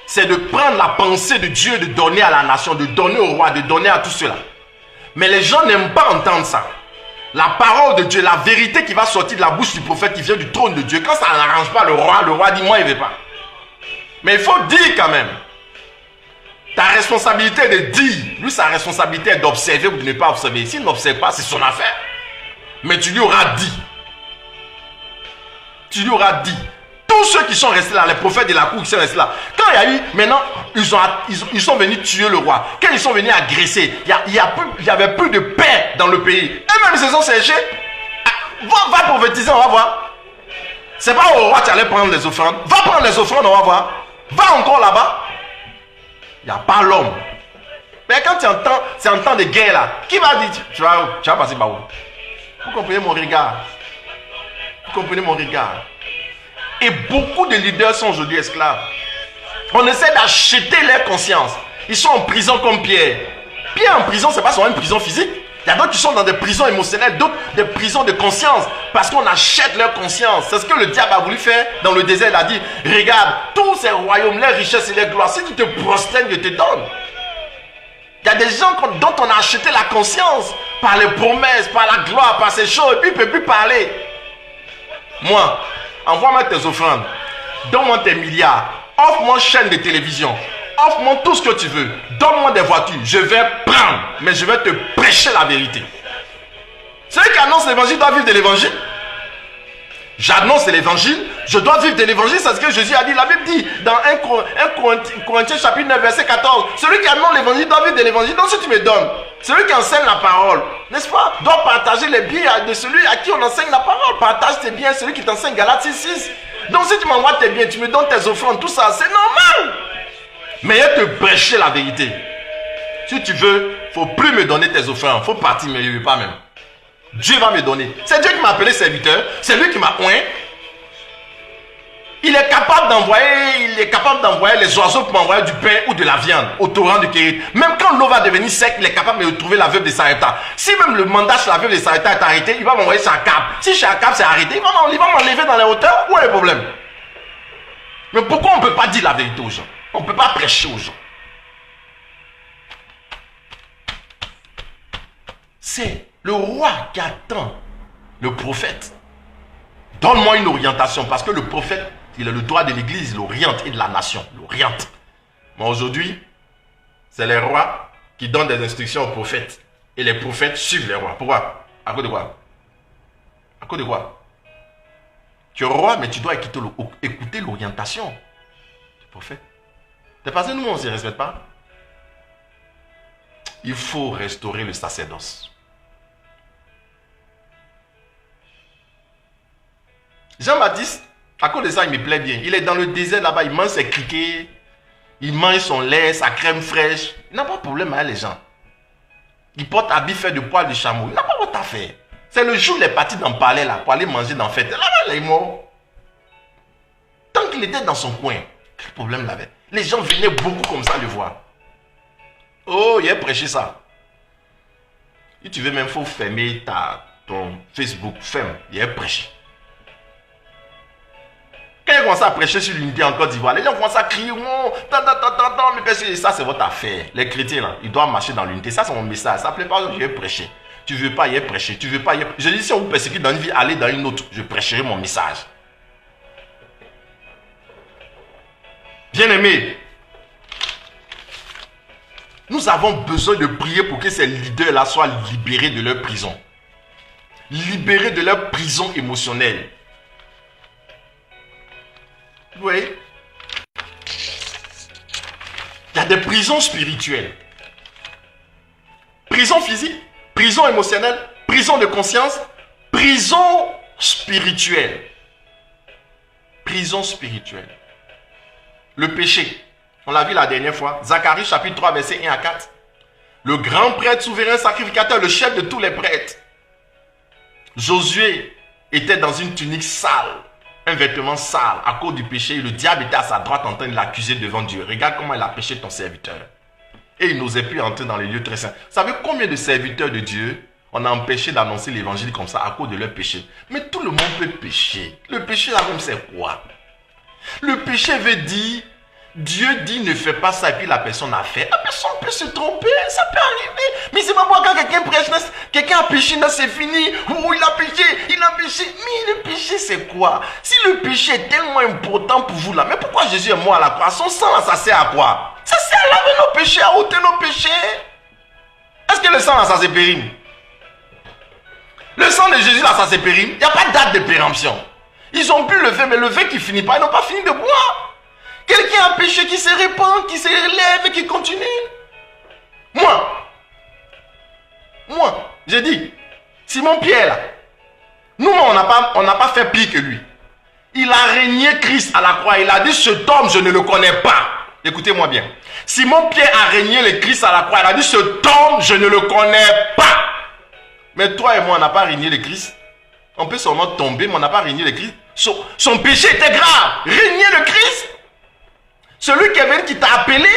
A: c'est de prendre la pensée de Dieu, de donner à la nation, de donner au roi, de donner à tout cela. Mais les gens n'aiment pas entendre ça. La parole de Dieu, la vérité qui va sortir de la bouche du prophète qui vient du trône de Dieu, quand ça n'arrange pas le roi dit moi il ne veut pas. Mais il faut dire quand même. Ta responsabilité est de dire. Lui, sa responsabilité est d'observer ou de ne pas observer. S'il n'observe pas, c'est son affaire. Mais tu lui auras dit. Tu lui auras dit. Tous ceux qui sont restés là, les prophètes de la cour qui sont restés là, quand il y a eu, maintenant, ils sont venus tuer le roi. Quand ils sont venus agresser, il y avait plus de paix dans le pays. Eux-mêmes, ils se sont séchés. Va prophétiser, on va voir. C'est pas au roi que tu allais prendre les offrandes. Va prendre les offrandes, on va voir. Va encore là-bas. Il n'y a pas l'homme. Mais quand tu entends, c'est un temps de guerre là. Qui va dire, tu vas passer par où? Vous comprenez mon regard? Vous comprenez mon regard? Et beaucoup de leaders sont aujourd'hui esclaves. On essaie d'acheter leur conscience. Ils sont en prison comme Pierre. Pierre en prison, c'est pas seulement une prison physique. Il y a d'autres qui sont dans des prisons émotionnelles, d'autres des prisons de conscience. Parce qu'on achète leur conscience. C'est ce que le diable a voulu faire dans le désert. Il a dit, regarde, tous ces royaumes, les richesses et les gloires, si tu te prosternes, je te donne. Il y a des gens dont on a acheté la conscience par les promesses, par la gloire, par ces choses. Et puis il ne peut plus parler. Moi, envoie-moi tes offrandes. Donne-moi tes milliards. Offre-moi une chaîne de télévision. Offre-moi tout ce que tu veux. Donne-moi des voitures. Je vais prendre. Mais je vais te prêcher la vérité. Celui qui annonce l'évangile doit vivre de l'évangile. J'annonce l'évangile. Je dois vivre de l'évangile. C'est ce que Jésus a dit. La Bible dit dans 1 Corinthiens chapitre 9 verset 14. Celui qui annonce l'évangile doit vivre de l'évangile. Donc si tu me donnes. Celui qui enseigne la parole, n'est-ce pas, doit partager les biens de celui à qui on enseigne la parole. Partage tes biens, celui qui t'enseigne Galates 6. Donc si tu m'envoies tes biens, tu me donnes tes offrandes, tout ça, c'est normal. Mais il te prêcher la vérité. Si tu veux, il ne faut plus me donner tes offrandes. Il faut partir, mais je ne veux pas même. Dieu va me donner. C'est Dieu qui m'a appelé serviteur. C'est lui qui m'a oint. Il est capable d'envoyer les oiseaux pour m'envoyer du pain ou de la viande au torrent de Kérit. Même quand l'eau va devenir sec, il est capable de retrouver la veuve de Sarepta. Si même le mandat chez la veuve de Sarepta est arrêté, il va m'envoyer sur un cap. Si chez un cap c'est arrêté, il va m'enlever dans les hauteurs. Où est le problème? Mais pourquoi on ne peut pas dire la vérité aux gens? On ne peut pas prêcher aux gens. C'est le roi qui attend le prophète. Donne-moi une orientation, parce que le prophète, il a le droit de l'église, il oriente, et de la nation, il oriente. Mais aujourd'hui, c'est les rois qui donnent des instructions aux prophètes. Et les prophètes suivent les rois. Pourquoi? À cause de quoi? À cause de quoi? Tu es roi, mais tu dois écouter l'orientation du prophète. C'est parce que nous, on ne se respecte pas. Il faut restaurer le sacerdoce. Jean-Baptiste, à cause de ça, il me plaît bien. Il est dans le désert là-bas, il mange ses criquets, il mange son lait, sa crème fraîche. Il n'a pas de problème avec les gens. Il porte habit fait de poils de chameau. Il n'a pas votre affaire. C'est le jour où il est parti d'en parler là, pour aller manger dans la fête. Là-bas, il est mort. Tant qu'il était dans son coin, quel problème il avait? Les gens venaient beaucoup comme ça le voir. Oh, il a prêché ça. Si tu veux même, il faut fermer ton Facebook. Ferme, il a prêché. Quand il commence à prêcher sur l'unité en Côte d'Ivoire, les gens commencent à crier, oh, mais ça c'est votre affaire. Les chrétiens, là, ils doivent marcher dans l'unité. Ça c'est mon message. Ça ne plaît pas, je vais prêcher. Tu ne veux pas, il est prêché. Tu veux pas, il est... Je dis, si on vous persécute dans une vie, allez dans une autre. Je prêcherai mon message. Bien-aimés, nous avons besoin de prier pour que ces leaders-là soient libérés de leur prison. libérés de leur prison émotionnelle. Vous voyez? Il y a des prisons spirituelles. Prison physique, prison émotionnelle, prison de conscience, prison spirituelle. Prison spirituelle. Le péché. On l'a vu la dernière fois. Zacharie chapitre 3 verset 1 à 4. Le grand prêtre souverain sacrificateur, le chef de tous les prêtres. Josué était dans une tunique sale, un vêtement sale à cause du péché. Le diable était à sa droite en train de l'accuser devant Dieu. Regarde comment il a péché ton serviteur. Et il n'osait plus entrer dans les lieux très saints. Vous savez combien de serviteurs de Dieu on a empêché d'annoncer l'évangile comme ça à cause de leur péché? Mais tout le monde peut pécher. Le péché là même c'est quoi? Le péché veut dire, Dieu dit ne fais pas ça et puis la personne a fait. La personne peut se tromper, ça peut arriver. Mais c'est pas moi quand quelqu'un prêche, quelqu'un a péché, c'est fini. Oh, il a péché. Mais le péché c'est quoi? Si le péché est tellement important pour vous là, mais pourquoi Jésus est mort à la croix? Son sang là, ça sert à quoi? Ça sert à laver nos péchés, à ôter nos péchés. Est-ce que le sang là, ça se périme? Le sang de Jésus là, ça se périme. Il n'y a pas de date de péremption. Ils ont bu le vin, mais le vin qui finit pas, ils n'ont pas fini de boire. Quelqu'un a péché qui se répand, qui se relève et qui continue. Moi, j'ai dit, Simon Pierre là, nous on n'a pas fait pire que lui. Il a régné Christ à la croix. Il a dit, cet homme, je ne le connais pas. Écoutez-moi bien. Simon Pierre a régné le Christ à la croix. Il a dit, cet homme, je ne le connais pas. Mais toi et moi, on n'a pas régné le Christ. On peut seulement tomber, mais on n'a pas régné le Christ. Son péché était grave. Régner le Christ. Celui qui t'a appelé.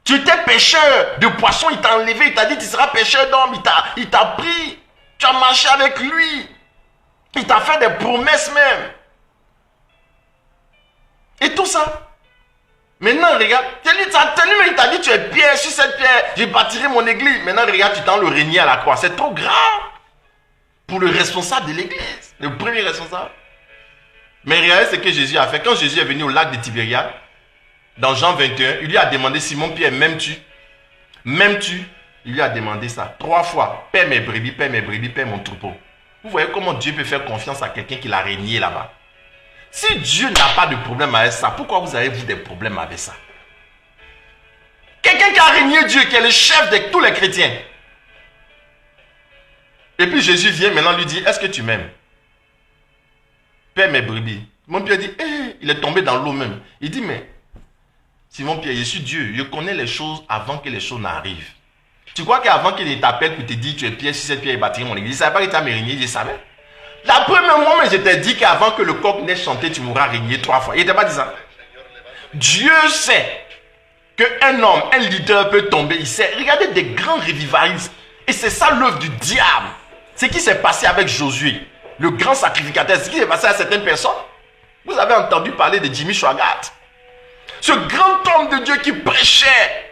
A: Tu étais pêcheur de poissons, il t'a enlevé, il t'a dit, tu seras pêcheur d'hommes. Il t'a pris. Tu as marché avec lui. Il t'a fait des promesses même. Et tout ça. Maintenant, regarde, il t'a dit, tu es pierre, sur cette pierre, j'ai bâtirai mon église. Maintenant, regarde, tu t'en le régner à la croix. C'est trop grave pour le responsable de l'église, le premier responsable. Mais regardez ce que Jésus a fait. Quand Jésus est venu au lac de Tibériade, dans Jean 21, il lui a demandé, Simon Pierre, m'aimes-tu? M'aimes-tu? Il lui a demandé ça 3 fois. Paie mes brebis, paie mon troupeau. Vous voyez comment Dieu peut faire confiance à quelqu'un qui l'a régné là-bas. Si Dieu n'a pas de problème avec ça, pourquoi vous avez vous des problèmes avec ça? Quelqu'un qui a régné Dieu, qui est le chef de tous les chrétiens. Et puis Jésus vient maintenant lui dire, est-ce que tu m'aimes? Paie mes brebis. Mon Pierre dit, il est tombé dans l'eau même. Il dit, mais Simon Pierre, je suis Dieu, je connais les choses avant que les choses n'arrivent. Tu crois qu'avant qu'il t'appelle pour te dire, tu es Pierre, si cette pierre est bâtie mon église, il ne savait pas qu'il t'a régné, je savais. La première fois, je t'ai dit qu'avant que le coq n'ait chanté, tu m'auras régné 3 fois. Il n'était pas dit ça. Dieu sait qu'un homme, un leader peut tomber. Il sait. Regardez des grands revivalistes. Et c'est ça l'œuvre du diable. Ce qui s'est passé avec Josué, le grand sacrificateur. Ce qui s'est passé à certaines personnes. Vous avez entendu parler de Jimmy Swaggart. Ce grand homme de Dieu qui prêchait,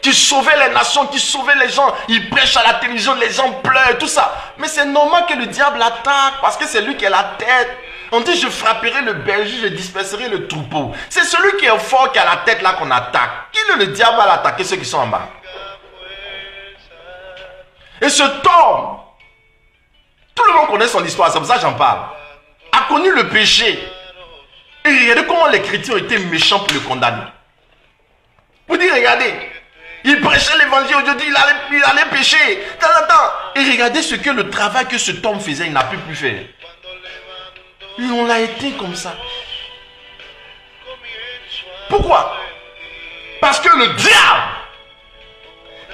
A: qui sauvait les nations, qui sauvait les gens. Il prêche à la télévision, les gens pleurent, tout ça. Mais c'est normal que le diable attaque parce que c'est lui qui a la tête. On dit, je frapperai le berger, je disperserai le troupeau. C'est celui qui est fort, qui a la tête là qu'on attaque. Qui le diable va l'attaquer, ceux qui sont en bas? Et ce homme, tout le monde connaît son histoire, c'est pour ça que j'en parle, a connu le péché. Et regardez comment les chrétiens ont été méchants pour le condamner. Vous dites, regardez, il prêchait l'évangile, aujourd'hui il allait pécher. Et regardez ce que le travail que cet homme faisait, il n'a plus pu faire. Et on l'a été comme ça. Pourquoi? Parce que le diable,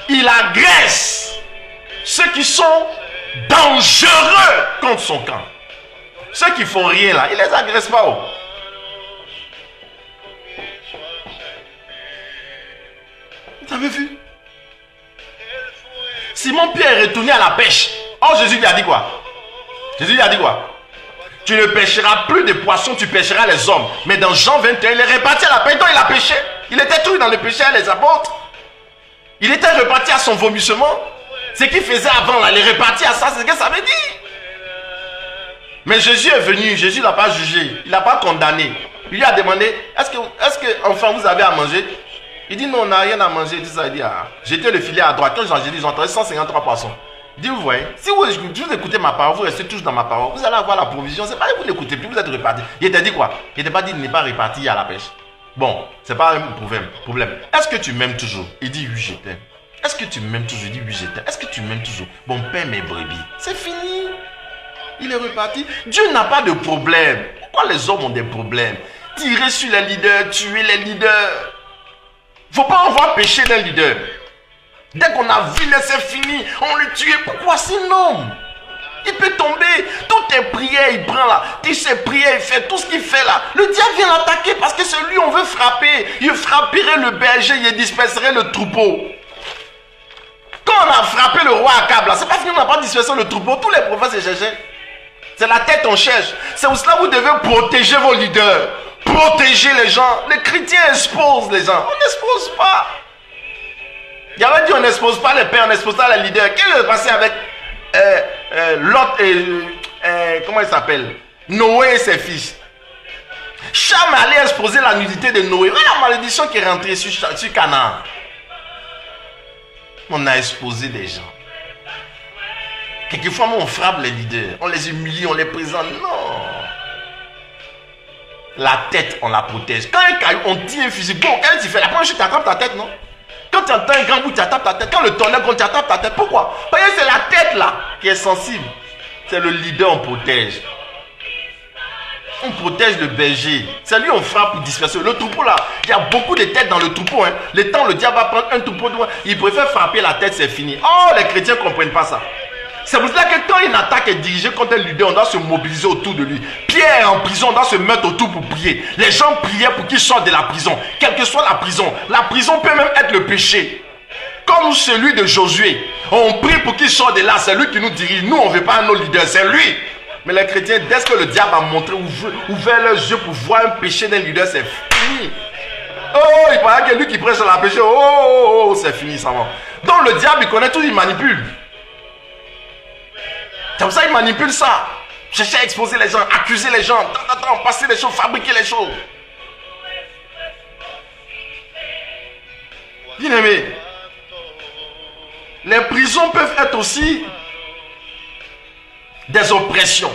A: il agresse ceux qui sont dangereux contre son camp. Ceux qui font rien là, il les agresse pas. Oh. Vous avez vu? Simon Pierre est retourné à la pêche. Oh, Jésus lui a dit quoi? Jésus lui a dit quoi? Tu ne pêcheras plus de poissons, tu pêcheras les hommes. Mais dans Jean 21, il est reparti à la pêche. Donc il a pêché. Il était tout dans le péché à les apôtres. Il était reparti à son vomissement. Ce qu'il faisait avant, là, il est reparti à ça. C'est ce que ça veut dire. Mais Jésus est venu. Jésus ne l'a pas jugé. Il ne l'a pas condamné. Il lui a demandé, est-ce que enfin vous avez à manger? Il dit non, on n'a rien à manger. Il dit ça, il dit, ah, j'étais le filet à droite. Quand j'ai dit, ils ont entendu 153 poissons. Dis, vous voyez, si vous écoutez ma parole, vous restez toujours dans ma parole, vous allez avoir la provision. C'est pas que vous n'écoutez plus, vous êtes reparti. Il t'a dit quoi? Il t'a pas dit de ne pas repartir à la pêche. Bon, c'est pas un problème. Est-ce que tu m'aimes toujours? Il dit oui, je t'aime. Est-ce que tu m'aimes toujours? Il dit oui, je t'aime. Est-ce que tu m'aimes toujours? Bon, paie mes brebis. C'est fini. Il est reparti. Dieu n'a pas de problème. Pourquoi les hommes ont des problèmes? Tirer sur les leaders, tuer les leaders. Faut pas en voir péché d'un leader. Dès qu'on a vu, c'est fini. On le tue. Pourquoi sinon? Il peut tomber. Toutes tes prières, il prend là. Toutes ses prières, il fait tout ce qu'il fait là. Le diable vient l'attaquer parce que c'est lui on veut frapper. Il frapperait le berger, il disperserait le troupeau. Quand on a frappé le roi Akab là, c'est parce qu'on n'a pas dispersé le troupeau. Tous les prophètes se cherchaient. C'est la tête on cherche. C'est pour cela que vous devez protéger vos leaders. Protéger les gens. Les chrétiens exposent les gens. On n'expose pas. Il avait dit on n'expose pas les pères, on n'expose pas les leaders. Qu'est-ce qui s'est passé avec Lot et comment il s'appelle? Noé et ses fils. Cham allait exposer la nudité de Noé. Voilà la malédiction qui est rentrée sur Canaan. On a exposé des gens. Quelquefois, on frappe les leaders. On les humilie, on les présente. Non. La tête, on la protège. Quand un caillou, on tire un fusil. Bon, quand tu fais la première chute, tu attrapes ta tête, non? Quand tu entends un grand bout, tu attrapes ta tête. Quand le tonnerre, tu attrapes ta tête. Pourquoi? Parce que c'est la tête là qui est sensible. C'est le leader, on protège. On protège le berger. C'est lui on frappe pour disperser. Le troupeau là, il y a beaucoup de têtes dans le troupeau. Hein. Le temps, le diable va prendre un troupeau. Il préfère frapper la tête, c'est fini. Oh, les chrétiens ne comprennent pas ça. C'est pour cela que quand une attaque est dirigée contre un leader, on doit se mobiliser autour de lui. Pierre est en prison, on doit se mettre autour pour prier. Les gens priaient pour qu'il sorte de la prison. Quelle que soit la prison. La prison peut même être le péché. Comme celui de Josué. On prie pour qu'il sorte de là. C'est lui qui nous dirige. Nous, on ne veut pas nos leaders. C'est lui. Mais les chrétiens, dès que le diable a montré, ouvert leurs yeux pour voir un péché d'un leader, c'est fini. Oh, il paraît que lui qui prêche sur la péché. Oh, c'est fini, ça va. Donc le diable, il connaît tout, il manipule. C'est pour ça qu'il manipule ça. Chercher à exposer les gens, accuser les gens, passer les choses, fabriquer les choses. Bien aimé, les prisons peuvent être aussi des oppressions.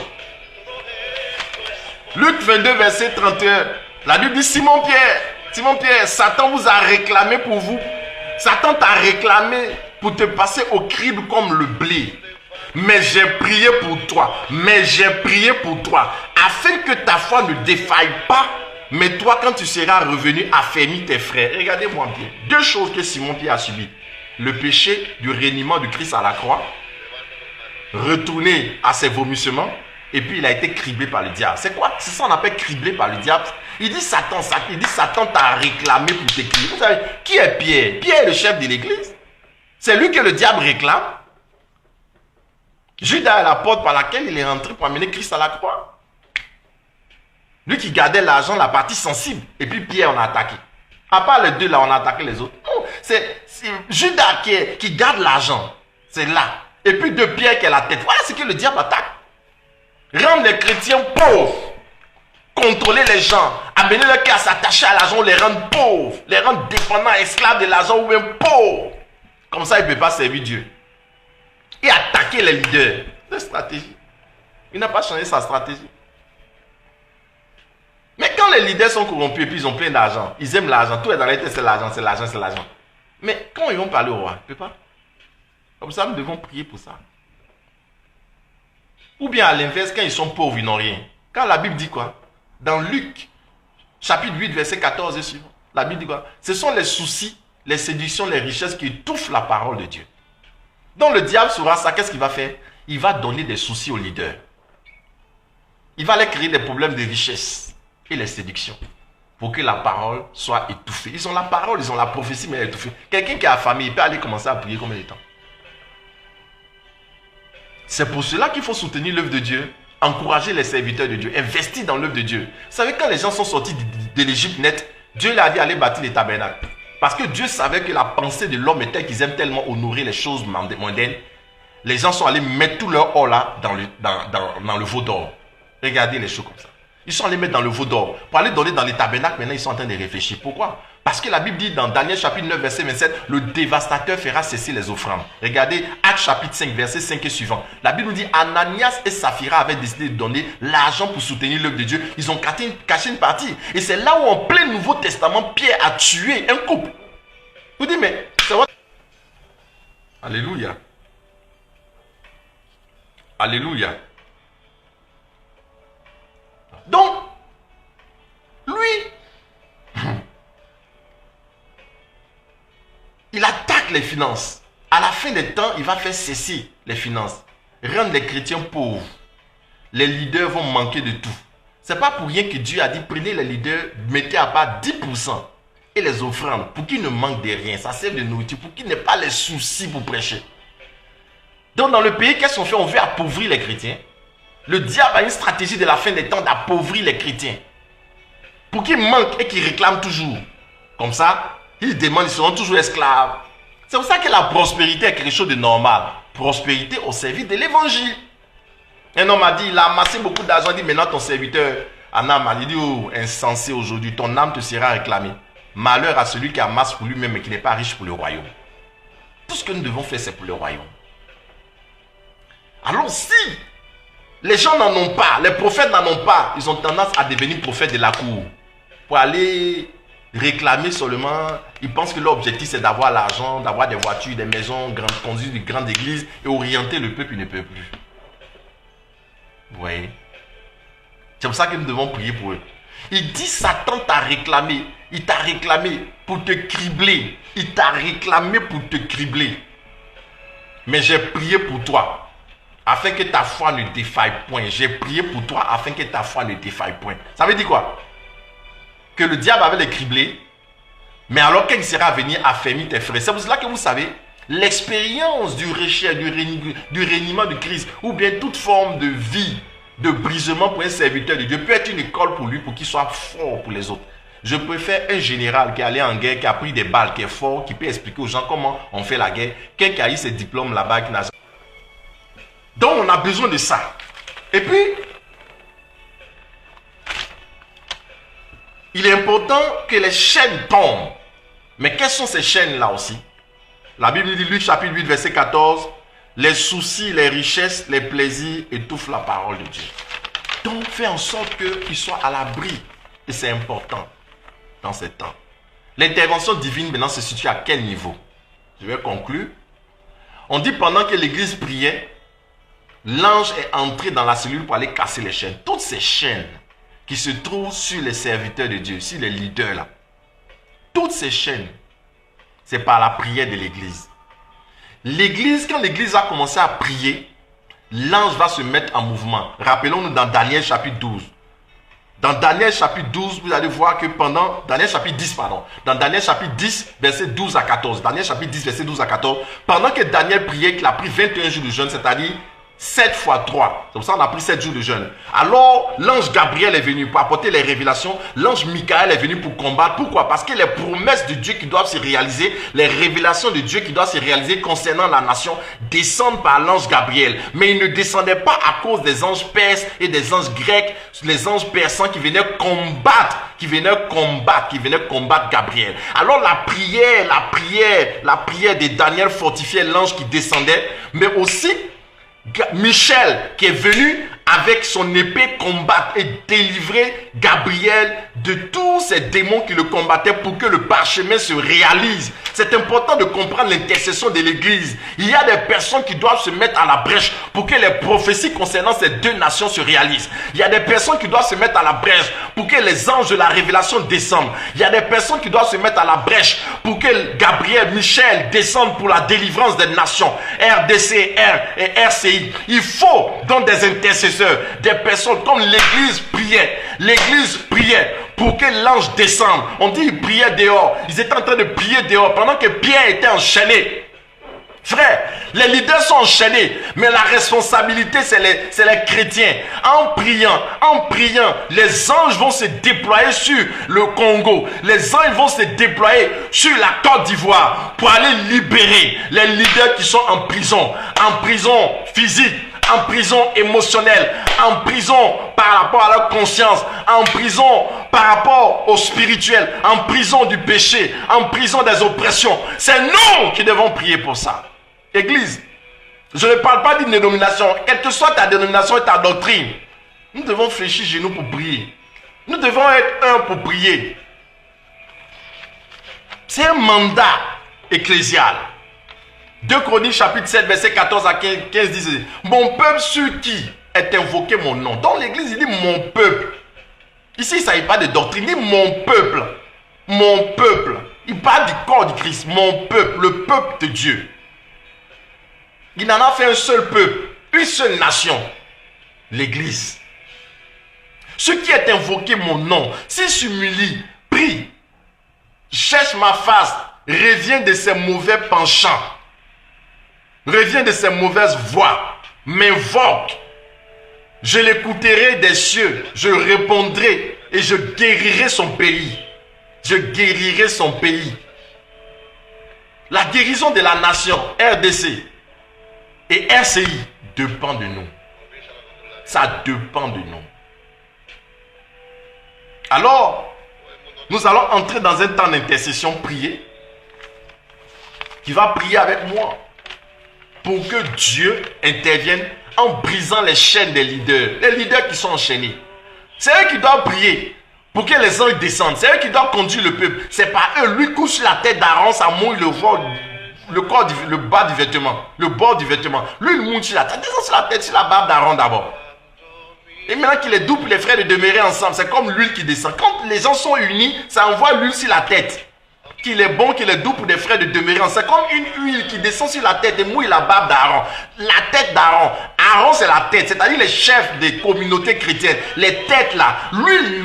A: Luc 22, verset 31. La Bible dit Simon Pierre, Satan vous a réclamé pour vous. Satan t'a réclamé pour te passer au crible comme le blé. Mais j'ai prié pour toi, afin que ta foi ne défaille pas. Mais toi, quand tu seras revenu, affermis tes frères. Regardez-moi bien. Deux choses que Simon Pierre a subies. Le péché du reniement du Christ à la croix. Retourner à ses vomissements. Et puis il a été criblé par le diable. C'est quoi? C'est ça qu'on appelle criblé par le diable. Il dit Satan t'a réclamé pour t'écrire. Vous savez, qui est Pierre? Pierre est le chef de l'église. C'est lui que le diable réclame. Judas est la porte par laquelle il est rentré pour amener Christ à la croix. Lui qui gardait l'argent, la partie sensible. Et puis Pierre, on a attaqué. À part les deux là, on a attaqué les autres. Non, c'est Judas qui garde l'argent. C'est là. Et puis de Pierre qui est la tête. Voilà ce que le diable attaque. Rendre les chrétiens pauvres. Contrôler les gens. Amener leur cœur à s'attacher à l'argent, les rendre pauvres. Les rendre dépendants, esclaves de l'argent ou même pauvres. Comme ça, il ne peut pas servir Dieu. Et attaquer les leaders. C'est une stratégie. Il n'a pas changé sa stratégie. Mais quand les leaders sont corrompus et puis ils ont plein d'argent, ils aiment l'argent, tout est dans la tête, c'est l'argent, c'est l'argent, c'est l'argent. Mais quand ils vont parler au roi, il ne peut pas. Comme ça, nous devons prier pour ça. Ou bien à l'inverse, quand ils sont pauvres, ils n'ont rien. Quand la Bible dit quoi? Dans Luc, chapitre 8, verset 14 et suivant, la Bible dit quoi? Ce sont les soucis, les séductions, les richesses qui étouffent la parole de Dieu. Donc le diable saura ça, qu'est-ce qu'il va faire? Il va donner des soucis aux leaders. Il va leur créer des problèmes de richesse et les séductions pour que la parole soit étouffée. Ils ont la parole, ils ont la prophétie, mais elle est étouffée. Quelqu'un qui a famille, il peut aller commencer à prier combien de temps? C'est pour cela qu'il faut soutenir l'œuvre de Dieu, encourager les serviteurs de Dieu, investir dans l'œuvre de Dieu. Vous savez, quand les gens sont sortis de l'Égypte net, Dieu leur a dit d'aller bâtir les tabernacles. Parce que Dieu savait que la pensée de l'homme était qu'ils aiment tellement honorer les choses mondaines. Les gens sont allés mettre tout leur or là dans le veau d'or. Regardez les choses comme ça. Ils sont allés mettre dans le veau d'or. Pour aller donner dans les tabernacles, maintenant ils sont en train de réfléchir. Pourquoi? Parce que la Bible dit dans Daniel chapitre 9, verset 27, le dévastateur fera cesser les offrandes. Regardez Actes chapitre 5, verset 5 et suivant. La Bible nous dit, Ananias et Saphira avaient décidé de donner l'argent pour soutenir l'œuvre de Dieu. Ils ont caché une partie. Et c'est là où en plein Nouveau Testament, Pierre a tué un couple. Vous dites, mais c'est vrai. Alléluia. Alléluia. Donc, lui, il attaque les finances. À la fin des temps, il va faire cesser les finances. Rendre les chrétiens pauvres. Les leaders vont manquer de tout. C'est pas pour rien que Dieu a dit, prenez les leaders, mettez à part 10% et les offrandes pour qu'ils ne manquent de rien. Ça sert de nourriture, pour qu'ils n'aient pas les soucis pour prêcher. Donc dans le pays, qu'est-ce qu'on fait? On veut appauvrir les chrétiens. Le diable a une stratégie de la fin des temps d'appauvrir les chrétiens. Pour qu'ils manquent et qu'ils réclament toujours. Comme ça, ils demandent, ils seront toujours esclaves. C'est pour ça que la prospérité est quelque chose de normal. Prospérité au service de l'évangile. Un homme a dit, il a amassé beaucoup d'argent, il dit, maintenant ton serviteur, Anam, il dit, oh, insensé aujourd'hui, ton âme te sera réclamée. Malheur à celui qui amasse pour lui-même et qui n'est pas riche pour le royaume. Tout ce que nous devons faire, c'est pour le royaume. Alors si les gens n'en ont pas, les prophètes n'en ont pas, ils ont tendance à devenir prophètes de la cour. Pour aller réclamer seulement, ils pensent que leur objectif c'est d'avoir l'argent, d'avoir des voitures, des maisons, conduire de grandes églises et orienter le peuple, ils ne peuvent plus. Vous voyez? C'est pour ça que nous devons prier pour eux. Il dit Satan t'a réclamé, il t'a réclamé pour te cribler, il t'a réclamé pour te cribler. Mais j'ai prié pour toi. Afin que ta foi ne défaille point. J'ai prié pour toi afin que ta foi ne défaille point. Ça veut dire quoi? Que le diable avait les criblés, mais alors qu'il sera venu affermir tes frères. C'est pour cela que vous savez, l'expérience du reniement de Christ, ou bien toute forme de vie, de brisement pour un serviteur de Dieu, peut être une école pour lui, pour qu'il soit fort pour les autres. Je préfère un général qui est allé en guerre, qui a pris des balles, qui est fort, qui peut expliquer aux gens comment on fait la guerre, quelqu'un qui a eu ses diplômes là-bas, qui n'a... Donc on a besoin de ça. Et puis, il est important que les chaînes tombent. Mais quelles sont ces chaînes-là aussi? La Bible dit, Luc chapitre 8, verset 14, les soucis, les richesses, les plaisirs étouffent la parole de Dieu. Donc fais en sorte qu'ils soient à l'abri. Et c'est important dans ces temps. L'intervention divine maintenant se situe à quel niveau? Je vais conclure. On dit pendant que l'église priait, l'ange est entré dans la cellule pour aller casser les chaînes. Toutes ces chaînes qui se trouvent sur les serviteurs de Dieu, sur les leaders là. Toutes ces chaînes, c'est par la prière de l'église. L'église, quand l'église a commencé à prier, l'ange va se mettre en mouvement. Rappelons-nous dans Daniel chapitre 12. Dans Daniel chapitre 12, vous allez voir que pendant... Daniel chapitre 10, pardon. Dans Daniel chapitre 10, verset 12 à 14. Daniel chapitre 10, verset 12 à 14. Pendant que Daniel priait, qu'il a pris 21 jours de jeûne, c'est-à-dire 7 fois 3. C'est pour ça qu'on a pris 7 jours de jeûne. Alors, l'ange Gabriel est venu pour apporter les révélations. L'ange Michael est venu pour combattre. Pourquoi? Parce que les promesses de Dieu qui doivent se réaliser, les révélations de Dieu qui doivent se réaliser concernant la nation, descendent par l'ange Gabriel. Mais il ne descendait pas à cause des anges perses et des anges grecs, les anges persans qui venaient combattre, qui venaient combattre Gabriel. Alors la prière de Daniel fortifiait l'ange qui descendait, mais aussi Michel qui est venu avec son épée combattre et délivrer Gabriel de tous ces démons qui le combattaient pour que le parchemin se réalise. C'est important de comprendre l'intercession de l'église. Il y a des personnes qui doivent se mettre à la brèche pour que les prophéties concernant ces deux nations se réalisent. Il y a des personnes qui doivent se mettre à la brèche pour que les anges de la révélation descendent. Il y a des personnes qui doivent se mettre à la brèche pour que Gabriel, Michel descendent pour la délivrance des nations. RDCR et RCI. Il faut donc des intercesseurs, des personnes comme l'église priait. L'église priait pour que l'ange descende. On dit qu'ils priaient dehors. Ils étaient en train de prier dehors pendant que Pierre était enchaîné. Frère, les leaders sont enchaînés, mais la responsabilité, c'est les chrétiens. En priant, les anges vont se déployer sur le Congo. Les anges vont se déployer sur la Côte d'Ivoire pour aller libérer les leaders qui sont en prison physique, en prison émotionnelle, en prison par rapport à leur conscience, en prison par rapport au spirituel, en prison du péché, en prison des oppressions. C'est nous qui devons prier pour ça. Église, je ne parle pas d'une dénomination, quelle que soit ta dénomination et ta doctrine. Nous devons fléchir chez nous pour prier. Nous devons être un pour prier. C'est un mandat ecclésial. 2 Chroniques chapitre 7 verset 14 à 15 dit: mon peuple sur qui est invoqué mon nom. Dans l'église il dit mon peuple. Ici il ne s'agit pas de doctrine, il dit mon peuple. Mon peuple. Il parle du corps du Christ. Mon peuple, le peuple de Dieu. Il en a fait un seul peuple, une seule nation. L'église. Ceux qui est invoqué mon nom, s'il s'humilie, prie, cherche ma face, revient de ses mauvais penchants, revient de ses mauvaises voies, m'invoque, je l'écouterai des cieux, je répondrai et je guérirai son pays. Je guérirai son pays. La guérison de la nation RDC et RCI dépend de nous. Ça dépend de nous. Alors, nous allons entrer dans un temps d'intercession, prier. Qui va prier avec moi pour que Dieu intervienne en brisant les chaînes des leaders. Les leaders qui sont enchaînés. C'est eux qui doivent prier pour que les anges descendent. C'est eux qui doivent conduire le peuple. C'est pas eux. Lui couche sur la tête d'Aaron, ça mouille le bas du vêtement. Le bord du vêtement. Lui, il mouille sur la tête. Descend sur la tête, sur la barbe d'Aaron d'abord. Et maintenant qu'il est doux pour les frères de demeurer ensemble, c'est comme l'huile qui descend. Quand les gens sont unis, ça envoie l'huile sur la tête. Qu'il est bon, qu'il est doux pour des frères de demeurer ensemble. C'est comme une huile qui descend sur la tête et mouille la barbe d'Aaron. La tête d'Aaron. Aaron, c'est la tête, c'est-à-dire les chefs des communautés chrétiennes. Les têtes là, l'huile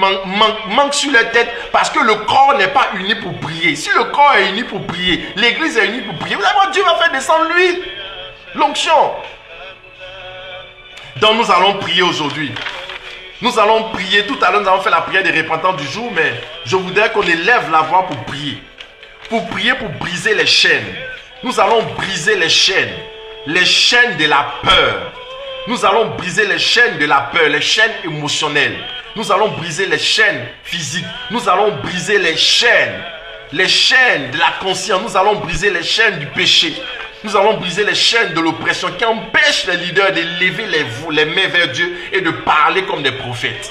A: manque sur les têtes parce que le corps n'est pas uni pour prier. Si le corps est uni pour prier, l'église est unie pour prier, vous allez voir, Dieu va faire descendre l'huile. L'onction. Donc nous allons prier aujourd'hui. Nous allons prier. Tout à l'heure, nous avons fait la prière des repentants du jour, mais je voudrais qu'on élève la voix pour prier. Pour prier, pour briser les chaînes. Nous allons briser les chaînes de la peur. Nous allons briser les chaînes de la peur, les chaînes émotionnelles. Nous allons briser les chaînes physiques. Nous allons briser les chaînes de la conscience. Nous allons briser les chaînes du péché. Nous allons briser les chaînes de l'oppression qui empêchent les leaders de lever les mains vers Dieu et de parler comme des prophètes.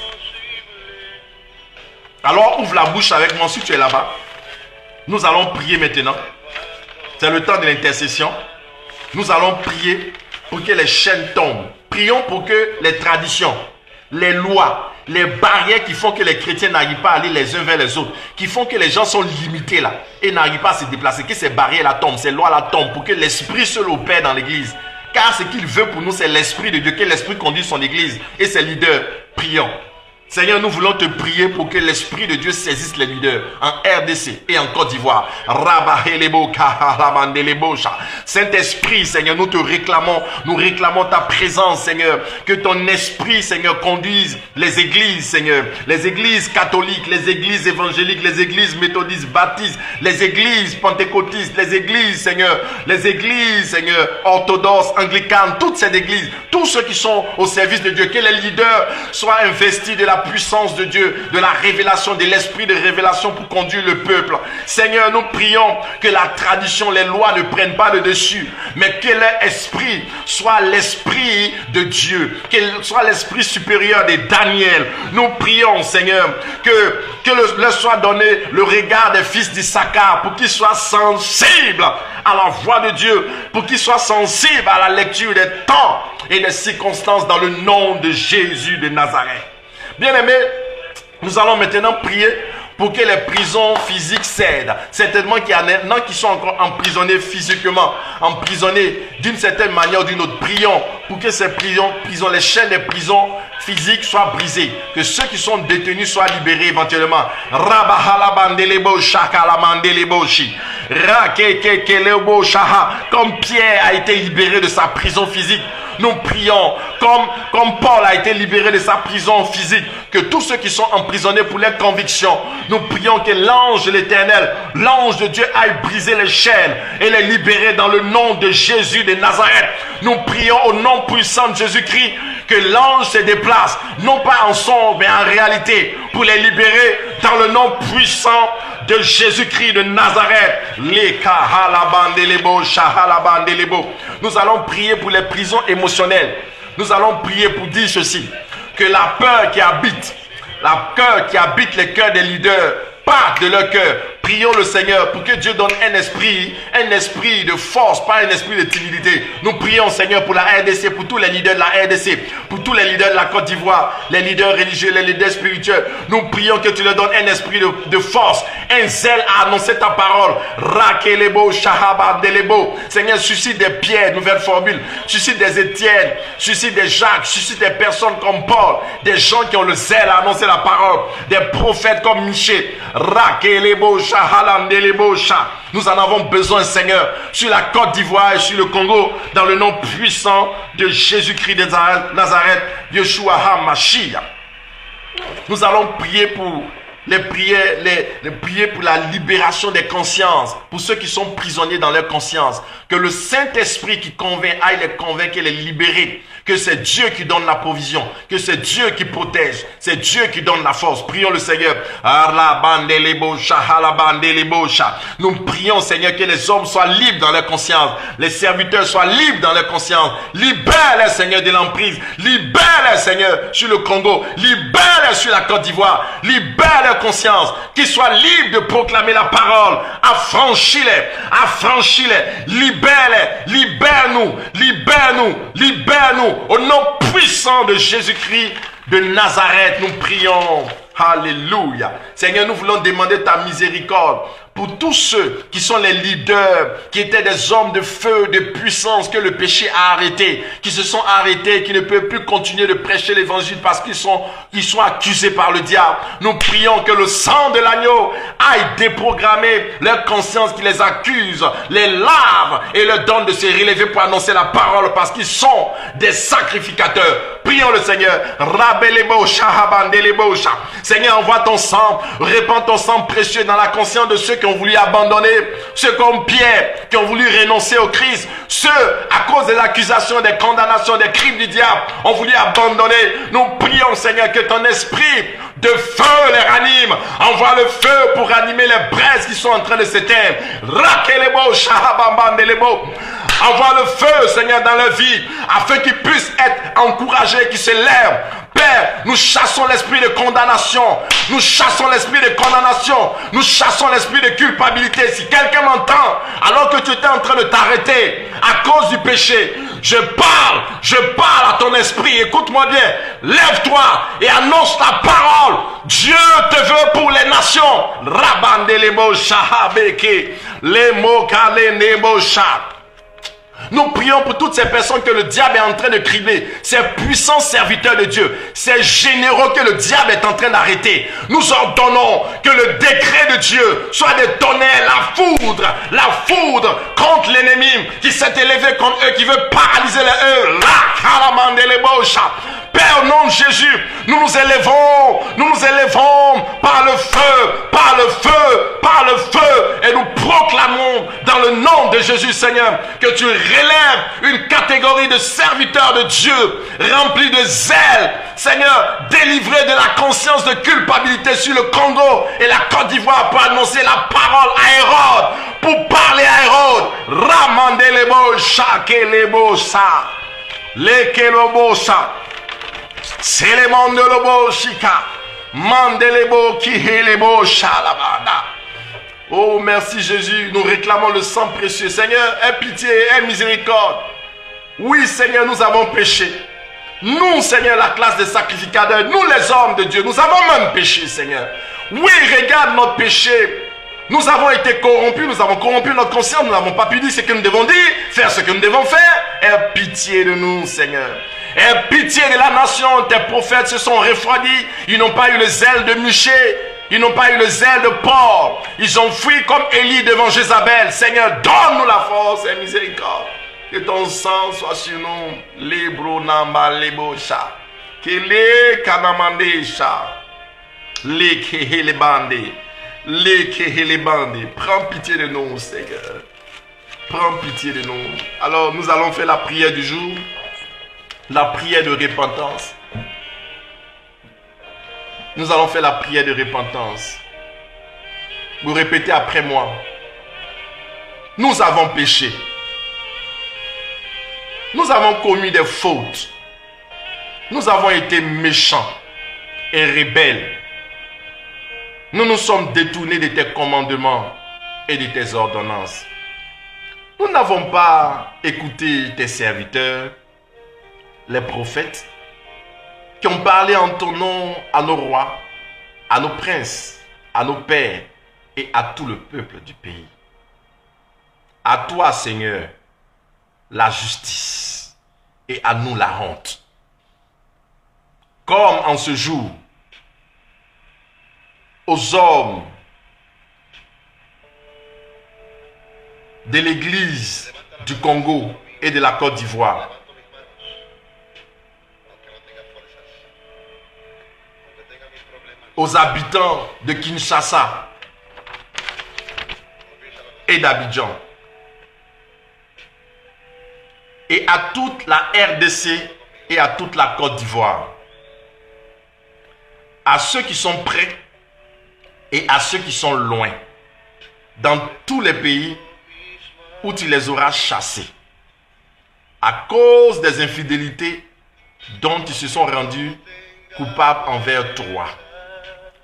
A: Alors ouvre la bouche avec moi si tu es là-bas. Nous allons prier maintenant. C'est le temps de l'intercession. Nous allons prier pour que les chaînes tombent. Prions pour que les traditions, les lois, les barrières qui font que les chrétiens n'arrivent pas à aller les uns vers les autres, qui font que les gens sont limités là et n'arrivent pas à se déplacer, que ces barrières-là tombent, ces lois-là tombent pour que l'esprit seul opère dans l'église. Car ce qu'il veut pour nous, c'est l'esprit de Dieu, que l'esprit conduise son église et ses leaders. Prions. Seigneur, nous voulons te prier pour que l'Esprit de Dieu saisisse les leaders en RDC et en Côte d'Ivoire. Saint-Esprit, Seigneur, nous te réclamons ta présence, Seigneur. Que ton esprit, Seigneur, conduise les églises, Seigneur. Les églises catholiques, les églises évangéliques, les églises méthodistes, baptistes, les églises pentecôtistes, les églises, Seigneur, orthodoxes, anglicanes, toutes ces églises, tous ceux qui sont au service de Dieu, que les leaders soient investis de la puissance de Dieu, de la révélation, de l'esprit de révélation pour conduire le peuple. Seigneur, nous prions que la tradition, les lois ne prennent pas le dessus, mais que leur esprit soit l'esprit de Dieu, qu'il soit l'esprit supérieur de Daniel. Nous prions, Seigneur, que leur soit donné le regard des fils d'Issachar pour qu'ils soient sensibles à la voix de Dieu, pour qu'ils soient sensibles à la lecture des temps et des circonstances dans le nom de Jésus de Nazareth. Bien-aimés, nous allons maintenant prier pour que les prisons physiques cèdent. Certainement qu'il y en a qui sont encore emprisonnés physiquement, emprisonnés d'une certaine manière ou d'une autre. Prions pour que ces prisons, les chaînes des prisons physiques soient brisées. Que ceux qui sont détenus soient libérés éventuellement. Comme Pierre a été libéré de sa prison physique, nous prions, comme Paul a été libéré de sa prison physique, que tous ceux qui sont emprisonnés pour leurs convictions, nous prions que l'ange de l'Éternel, l'ange de Dieu aille briser les chaînes et les libérer dans le nom de Jésus de Nazareth. Nous prions au nom nom puissant de Jésus-Christ, que l'ange se déplace, non pas en son, mais en réalité, pour les libérer dans le nom puissant de Jésus-Christ de Nazareth. Nous allons prier pour les prisons émotionnelles. Nous allons prier pour dire ceci, que la peur qui habite les cœurs des leaders, parte de leur cœur. Prions le Seigneur pour que Dieu donne un esprit de force, pas un esprit de timidité. Nous prions, Seigneur, pour la RDC, pour tous les leaders de la RDC, pour tous les leaders de la Côte d'Ivoire, les leaders religieux, les leaders spirituels. Nous prions que tu leur donnes un esprit de force, un zèle à annoncer ta parole. Rakelebo, Shahabadelebo. Seigneur, suscite des Pierres, nouvelle formule. Suscite des Étienne, suscite des Jacques, suscite des personnes comme Paul, des gens qui ont le zèle à annoncer la parole, des prophètes comme Michel. Rakelebo, nous en avons besoin, Seigneur, sur la Côte d'Ivoire et sur le Congo, dans le nom puissant de Jésus-Christ de Nazareth, Yeshua HaMashiach. Nous allons prier pour les prier pour la libération des consciences, pour ceux qui sont prisonniers dans leur conscience. Que le Saint-Esprit qui convainc aille les convaincre et les libérer. Que c'est Dieu qui donne la provision, que c'est Dieu qui protège, c'est Dieu qui donne la force. Prions le Seigneur. Nous prions, Seigneur, que les hommes soient libres dans leur conscience, les serviteurs soient libres dans leur conscience. Libère-les, Seigneur, de l'emprise. Libère-les, Seigneur, sur le Congo. Libère-les sur la Côte d'Ivoire. Libère leur conscience, qu'ils soient libres de proclamer la parole. Affranchis-les, libère-les, libère-nous, libère-nous, libère-nous. Au nom puissant de Jésus-Christ de Nazareth, nous prions. Alléluia. Seigneur, nous voulons demander ta miséricorde pour tous ceux qui sont les leaders, qui étaient des hommes de feu, de puissance, que le péché a arrêtés, qui se sont arrêtés, qui ne peuvent plus continuer de prêcher l'évangile parce qu'ils sont accusés par le diable. Nous prions que le sang de l'agneau aille déprogrammer leur conscience qui les accuse, les lave et leur donne de se relever pour annoncer la parole parce qu'ils sont des sacrificateurs. Prions le Seigneur. Seigneur, envoie ton sang, répands ton sang précieux dans la conscience de ceux qui ont voulu abandonner, ceux comme Pierre, qui ont voulu renoncer au Christ, ceux, à cause des accusations, des condamnations, des crimes du diable, ont voulu abandonner. Nous prions, Seigneur, que ton esprit de feu les ranime. Envoie le feu pour ranimer les braises qui sont en train de s'éteindre. Envoie le feu, Seigneur, dans leur vie, afin qu'ils puissent être encouragés, qu'ils se lèvent. Père, nous chassons l'esprit de condamnation. Nous chassons l'esprit de condamnation. Nous chassons l'esprit de culpabilité. Si quelqu'un m'entend, alors que tu étais en train de t'arrêter à cause du péché, je parle à ton esprit. Écoute-moi bien. Lève-toi et annonce ta parole. Dieu te veut pour les nations. Rabandelebo shahabeke, lemo kale nebo sha. Nous prions pour toutes ces personnes que le diable est en train de cribler, ces puissants serviteurs de Dieu, ces généraux que le diable est en train d'arrêter. Nous ordonnons que le décret de Dieu soit de donner la foudre contre l'ennemi qui s'est élevé contre eux, qui veut paralyser les eux. Père, au nom de Jésus, nous nous élevons par le feu, et nous proclamons dans le nom de Jésus, Seigneur, que tu relèves une catégorie de serviteurs de Dieu, remplis de zèle, Seigneur, délivrés de la conscience de culpabilité sur le Congo et la Côte d'Ivoire pour annoncer la parole à Hérode, pour parler à Hérode. Ramandelebo, shakelebo, sa, lekelobo, sa. C'est le monde de l'obo shika. Mandelebo kihelebo shalabada. Oh, merci Jésus. Nous réclamons le sang précieux. Seigneur, aie pitié, aie miséricorde. Oui, Seigneur, nous avons péché. Nous, Seigneur, la classe des sacrificateurs, nous les hommes de Dieu, nous avons même péché, Seigneur. Oui, regarde notre péché. Nous avons été corrompus, nous avons corrompu notre conscience, nous n'avons pas pu dire ce que nous devons dire, faire ce que nous devons faire. Aie pitié de nous, Seigneur. Aie pitié de la nation. Tes prophètes se sont refroidis. Ils n'ont pas eu le zèle de Michée. Ils n'ont pas eu le zèle de Paul. Ils ont fui comme Élie devant Jézabel. Seigneur, donne-nous la force et miséricorde. Que ton sang soit sur nous. Libro namba lebosha. Kele kanamande sha. Lekehele bande. Lekehele bande. Prends pitié de nous, Seigneur. Prends pitié de nous. Alors, nous allons faire la prière du jour. la prière de repentance. Nous allons faire la prière de repentance. Vous répétez après moi. Nous avons péché. Nous avons commis des fautes. Nous avons été méchants et rebelles. Nous nous sommes détournés de tes commandements et de tes ordonnances. Nous n'avons pas écouté tes serviteurs, les prophètes, qui ont parlé en ton nom à nos rois, à nos princes, à nos pères et à tout le peuple du pays. À toi, Seigneur, la justice et à nous la honte. Comme en ce jour, aux hommes de l'Église du Congo et de la Côte d'Ivoire, aux habitants de Kinshasa et d'Abidjan, et à toute la RDC et à toute la Côte d'Ivoire, à ceux qui sont près et à ceux qui sont loin, dans tous les pays où tu les auras chassés, à cause des infidélités dont ils se sont rendus coupables envers toi.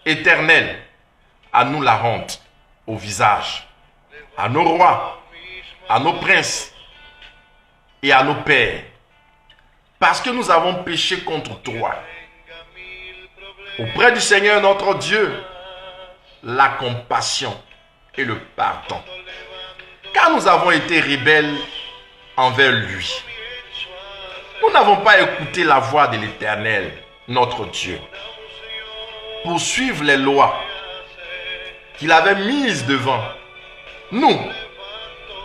A: Éternel, à nous la honte au visage, à nos rois, à nos princes et à nos pères, parce que nous avons péché contre toi. Auprès du Seigneur notre Dieu, la compassion et le pardon, car nous avons été rebelles envers lui. Nous n'avons pas écouté la voix de l'Éternel, notre Dieu, pour suivre les lois qu'il avait mises devant nous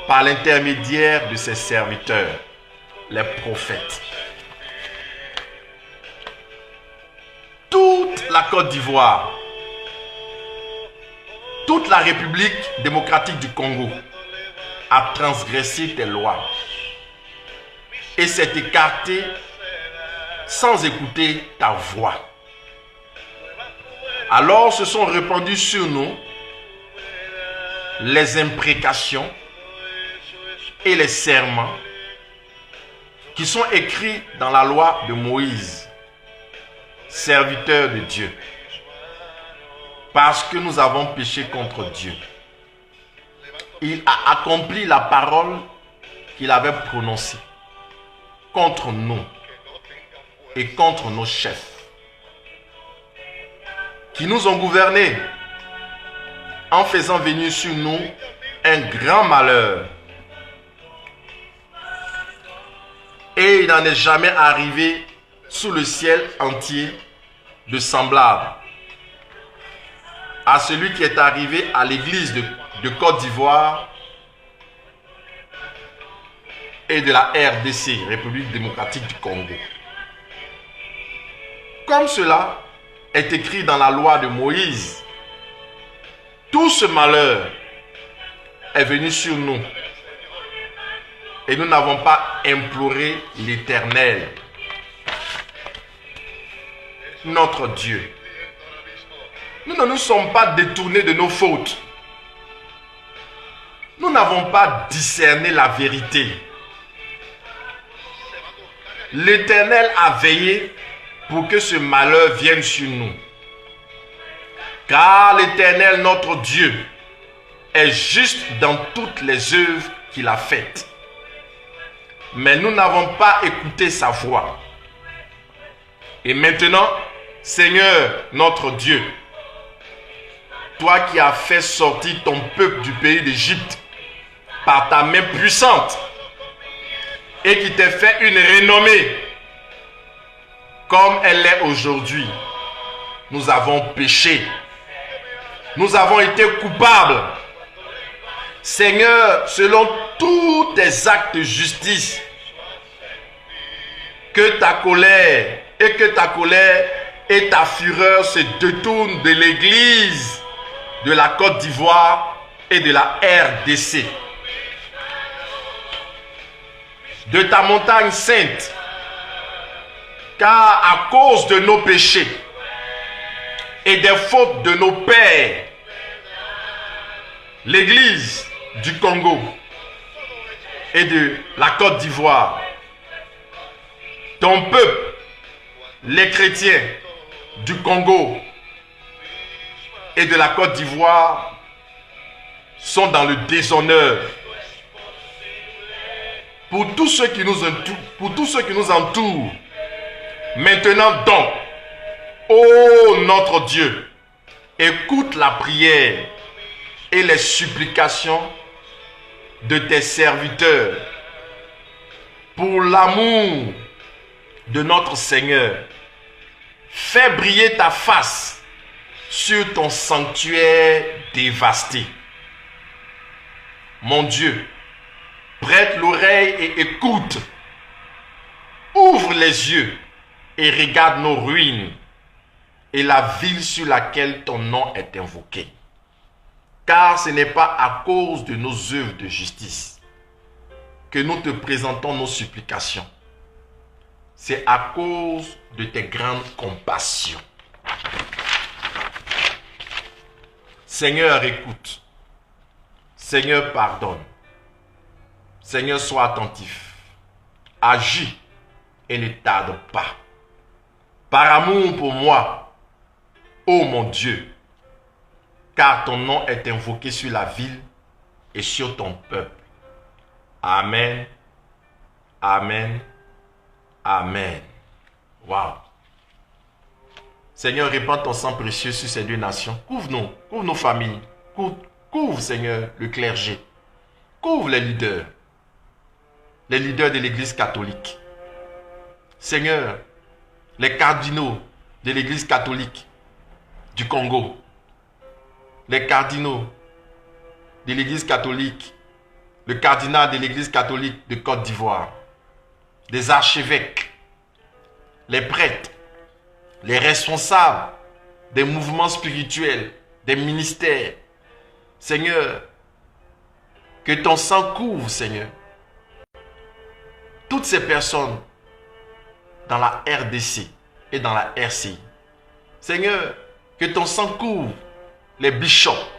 A: par l'intermédiaire de ses serviteurs, les prophètes. Toute la Côte d'Ivoire, toute la République démocratique du Congo a transgressé tes lois et s'est écartée sans écouter ta voix. Alors se sont répandues sur nous les imprécations et les serments qui sont écrits dans la loi de Moïse, serviteur de Dieu, parce que nous avons péché contre Dieu. Il a accompli la parole qu'il avait prononcée contre nous et contre nos chefs, qui nous ont gouvernés en faisant venir sur nous un grand malheur. Et il n'en est jamais arrivé sous le ciel entier de semblable à celui qui est arrivé à l'église de Côte d'Ivoire et de la RDC, République démocratique du Congo. Comme cela est écrit dans la loi de Moïse, tout ce malheur est venu sur nous et nous n'avons pas imploré l'Éternel, notre Dieu. Nous ne nous sommes pas détournés de nos fautes. Nous n'avons pas discerné la vérité. L'Éternel a veillé pour que ce malheur vienne sur nous. Car l'Éternel, notre Dieu, est juste dans toutes les œuvres qu'il a faites. Mais nous n'avons pas écouté sa voix. Et maintenant, Seigneur, notre Dieu, toi qui as fait sortir ton peuple du pays d'Égypte par ta main puissante et qui t'a fait une renommée comme elle est aujourd'hui, nous avons péché. Nous avons été coupables. Seigneur, selon tous tes actes de justice, que ta colère et ta fureur se détournent de l'église de la Côte d'Ivoire et de la RDC. De ta montagne sainte Car à cause de nos péchés et des fautes de nos pères, l'Église du Congo et de la Côte d'Ivoire, ton peuple, les chrétiens du Congo et de la Côte d'Ivoire sont dans le déshonneur. Pour tous ceux qui nous entourent, maintenant donc, ô notre Dieu, écoute la prière et les supplications de tes serviteurs pour l'amour de notre Seigneur. Fais briller ta face sur ton sanctuaire dévasté. Mon Dieu, prête l'oreille et écoute. Ouvre les yeux et regarde nos ruines et la ville sur laquelle ton nom est invoqué. Car ce n'est pas à cause de nos œuvres de justice que nous te présentons nos supplications. C'est à cause de tes grandes compassions. Seigneur, écoute. Seigneur, pardonne. Seigneur, sois attentif. Agis et ne tarde pas. Par amour pour moi, ô mon Dieu, car ton nom est invoqué sur la ville et sur ton peuple. Amen. Amen. Amen. Waouh. Seigneur, répands ton sang précieux sur ces deux nations. Couvre-nous, couvre nos familles. Couvre, Seigneur, le clergé. Couvre les leaders de l'Église catholique. Seigneur, les cardinaux de l'Église catholique du Congo, les cardinaux de l'Église catholique, le cardinal de l'Église catholique de Côte d'Ivoire, les archevêques, les prêtres, les responsables des mouvements spirituels, des ministères. Seigneur, que ton sang couvre, Seigneur, toutes ces personnes dans la RDC et dans la RCI. Seigneur, que ton sang couvre les bishops,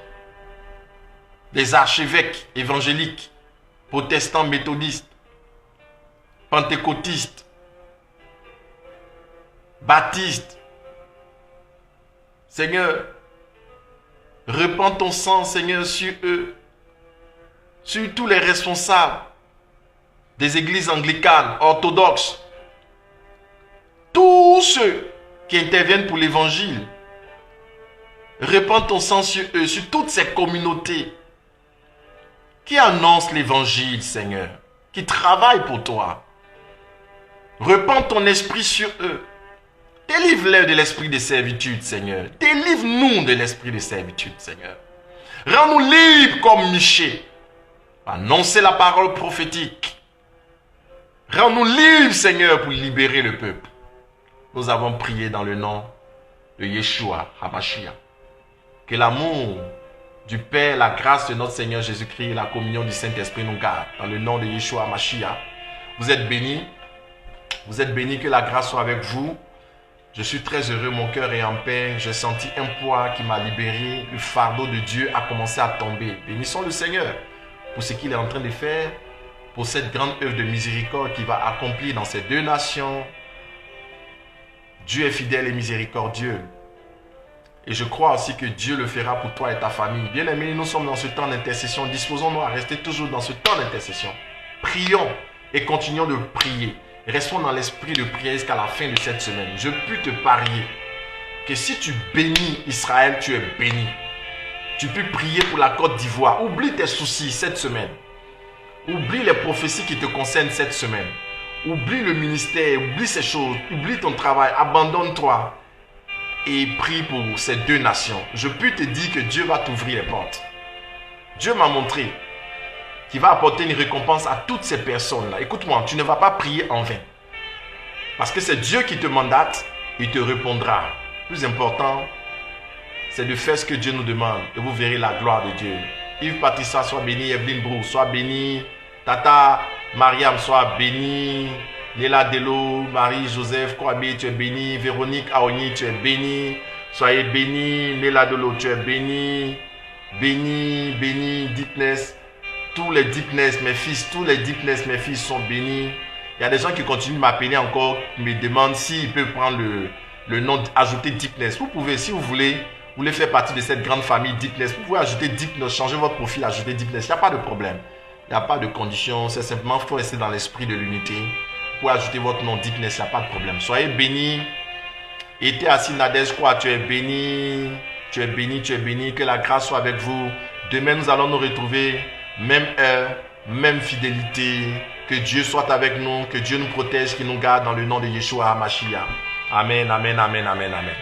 A: les archevêques évangéliques, protestants, méthodistes, pentecôtistes, baptistes. Seigneur, répands ton sang, Seigneur, sur eux, sur tous les responsables des églises anglicanes, orthodoxes, tous ceux qui interviennent pour l'évangile. Répands ton sang sur eux, sur toutes ces communautés qui annoncent l'évangile, Seigneur, qui travaillent pour toi. Répands ton esprit sur eux. Délivre-les de l'esprit de servitude, Seigneur. Délivre-nous de l'esprit de servitude, Seigneur. Rends-nous libres comme Michée. Annoncer la parole prophétique. Rends-nous libres, Seigneur, pour libérer le peuple. Nous avons prié dans le nom de Yeshua HaMashiach. Que l'amour du Père, la grâce de notre Seigneur Jésus-Christ et la communion du Saint-Esprit nous gardent. Dans le nom de Yeshua HaMashiach. Vous êtes bénis. Vous êtes bénis, que la grâce soit avec vous. Je suis très heureux, mon cœur est en paix. J'ai senti un poids qui m'a libéré. Le fardeau de Dieu a commencé à tomber. Bénissons le Seigneur pour ce qu'il est en train de faire, pour cette grande œuvre de miséricorde qu'il va accomplir dans ces deux nations. Dieu est fidèle et miséricordieux. Et je crois aussi que Dieu le fera pour toi et ta famille. Bien-aimés, nous sommes dans ce temps d'intercession. Disposons-nous à rester toujours dans ce temps d'intercession. Prions et continuons de prier. Restons dans l'esprit de prière jusqu'à la fin de cette semaine. Je peux te parier que si tu bénis Israël, tu es béni. Tu peux prier pour la Côte d'Ivoire. Oublie tes soucis cette semaine. Oublie les prophéties qui te concernent cette semaine. Oublie le ministère, oublie ces choses, oublie ton travail, abandonne-toi et prie pour ces deux nations. Je peux te dire que Dieu va t'ouvrir les portes. Dieu m'a montré qu'il va apporter une récompense à toutes ces personnes-là. Écoute-moi, tu ne vas pas prier en vain. Parce que c'est Dieu qui te mandate, il te répondra. Le plus important, c'est de faire ce que Dieu nous demande et vous verrez la gloire de Dieu. Yves Patricia, sois béni. Evelyne Brou, sois béni. Tata Mariam, sois béni. Néla Delo, Marie-Joseph Kwame, tu es béni. Véronique Aoni, tu es béni. Soyez bénis. Néla Delo, tu es béni. Béni, béni, Deepness. Tous les Deepness, mes fils, tous les Deepness, mes fils sont bénis. Il y a des gens qui continuent de m'appeler encore, qui me demandent s'ils peuvent prendre le nom, ajouter Deepness. Vous pouvez, si vous voulez faire partie de cette grande famille Deepness, vous pouvez ajouter Deepness, changer votre profil, ajouter Deepness. Il n'y a pas de problème. Il n'y a pas de condition. C'est simplement, il faut rester dans l'esprit de l'unité. Vous pouvez ajouter votre nom Deepness, il n'y a pas de problème. Soyez bénis. Et assis Nadège, quoi, tu es béni. Tu es béni, tu es béni. Que la grâce soit avec vous. Demain, nous allons nous retrouver. Même heure, même fidélité. Que Dieu soit avec nous. Que Dieu nous protège, qu'il nous garde dans le nom de Yeshua HaMashiach. Amen, amen, amen, amen, amen.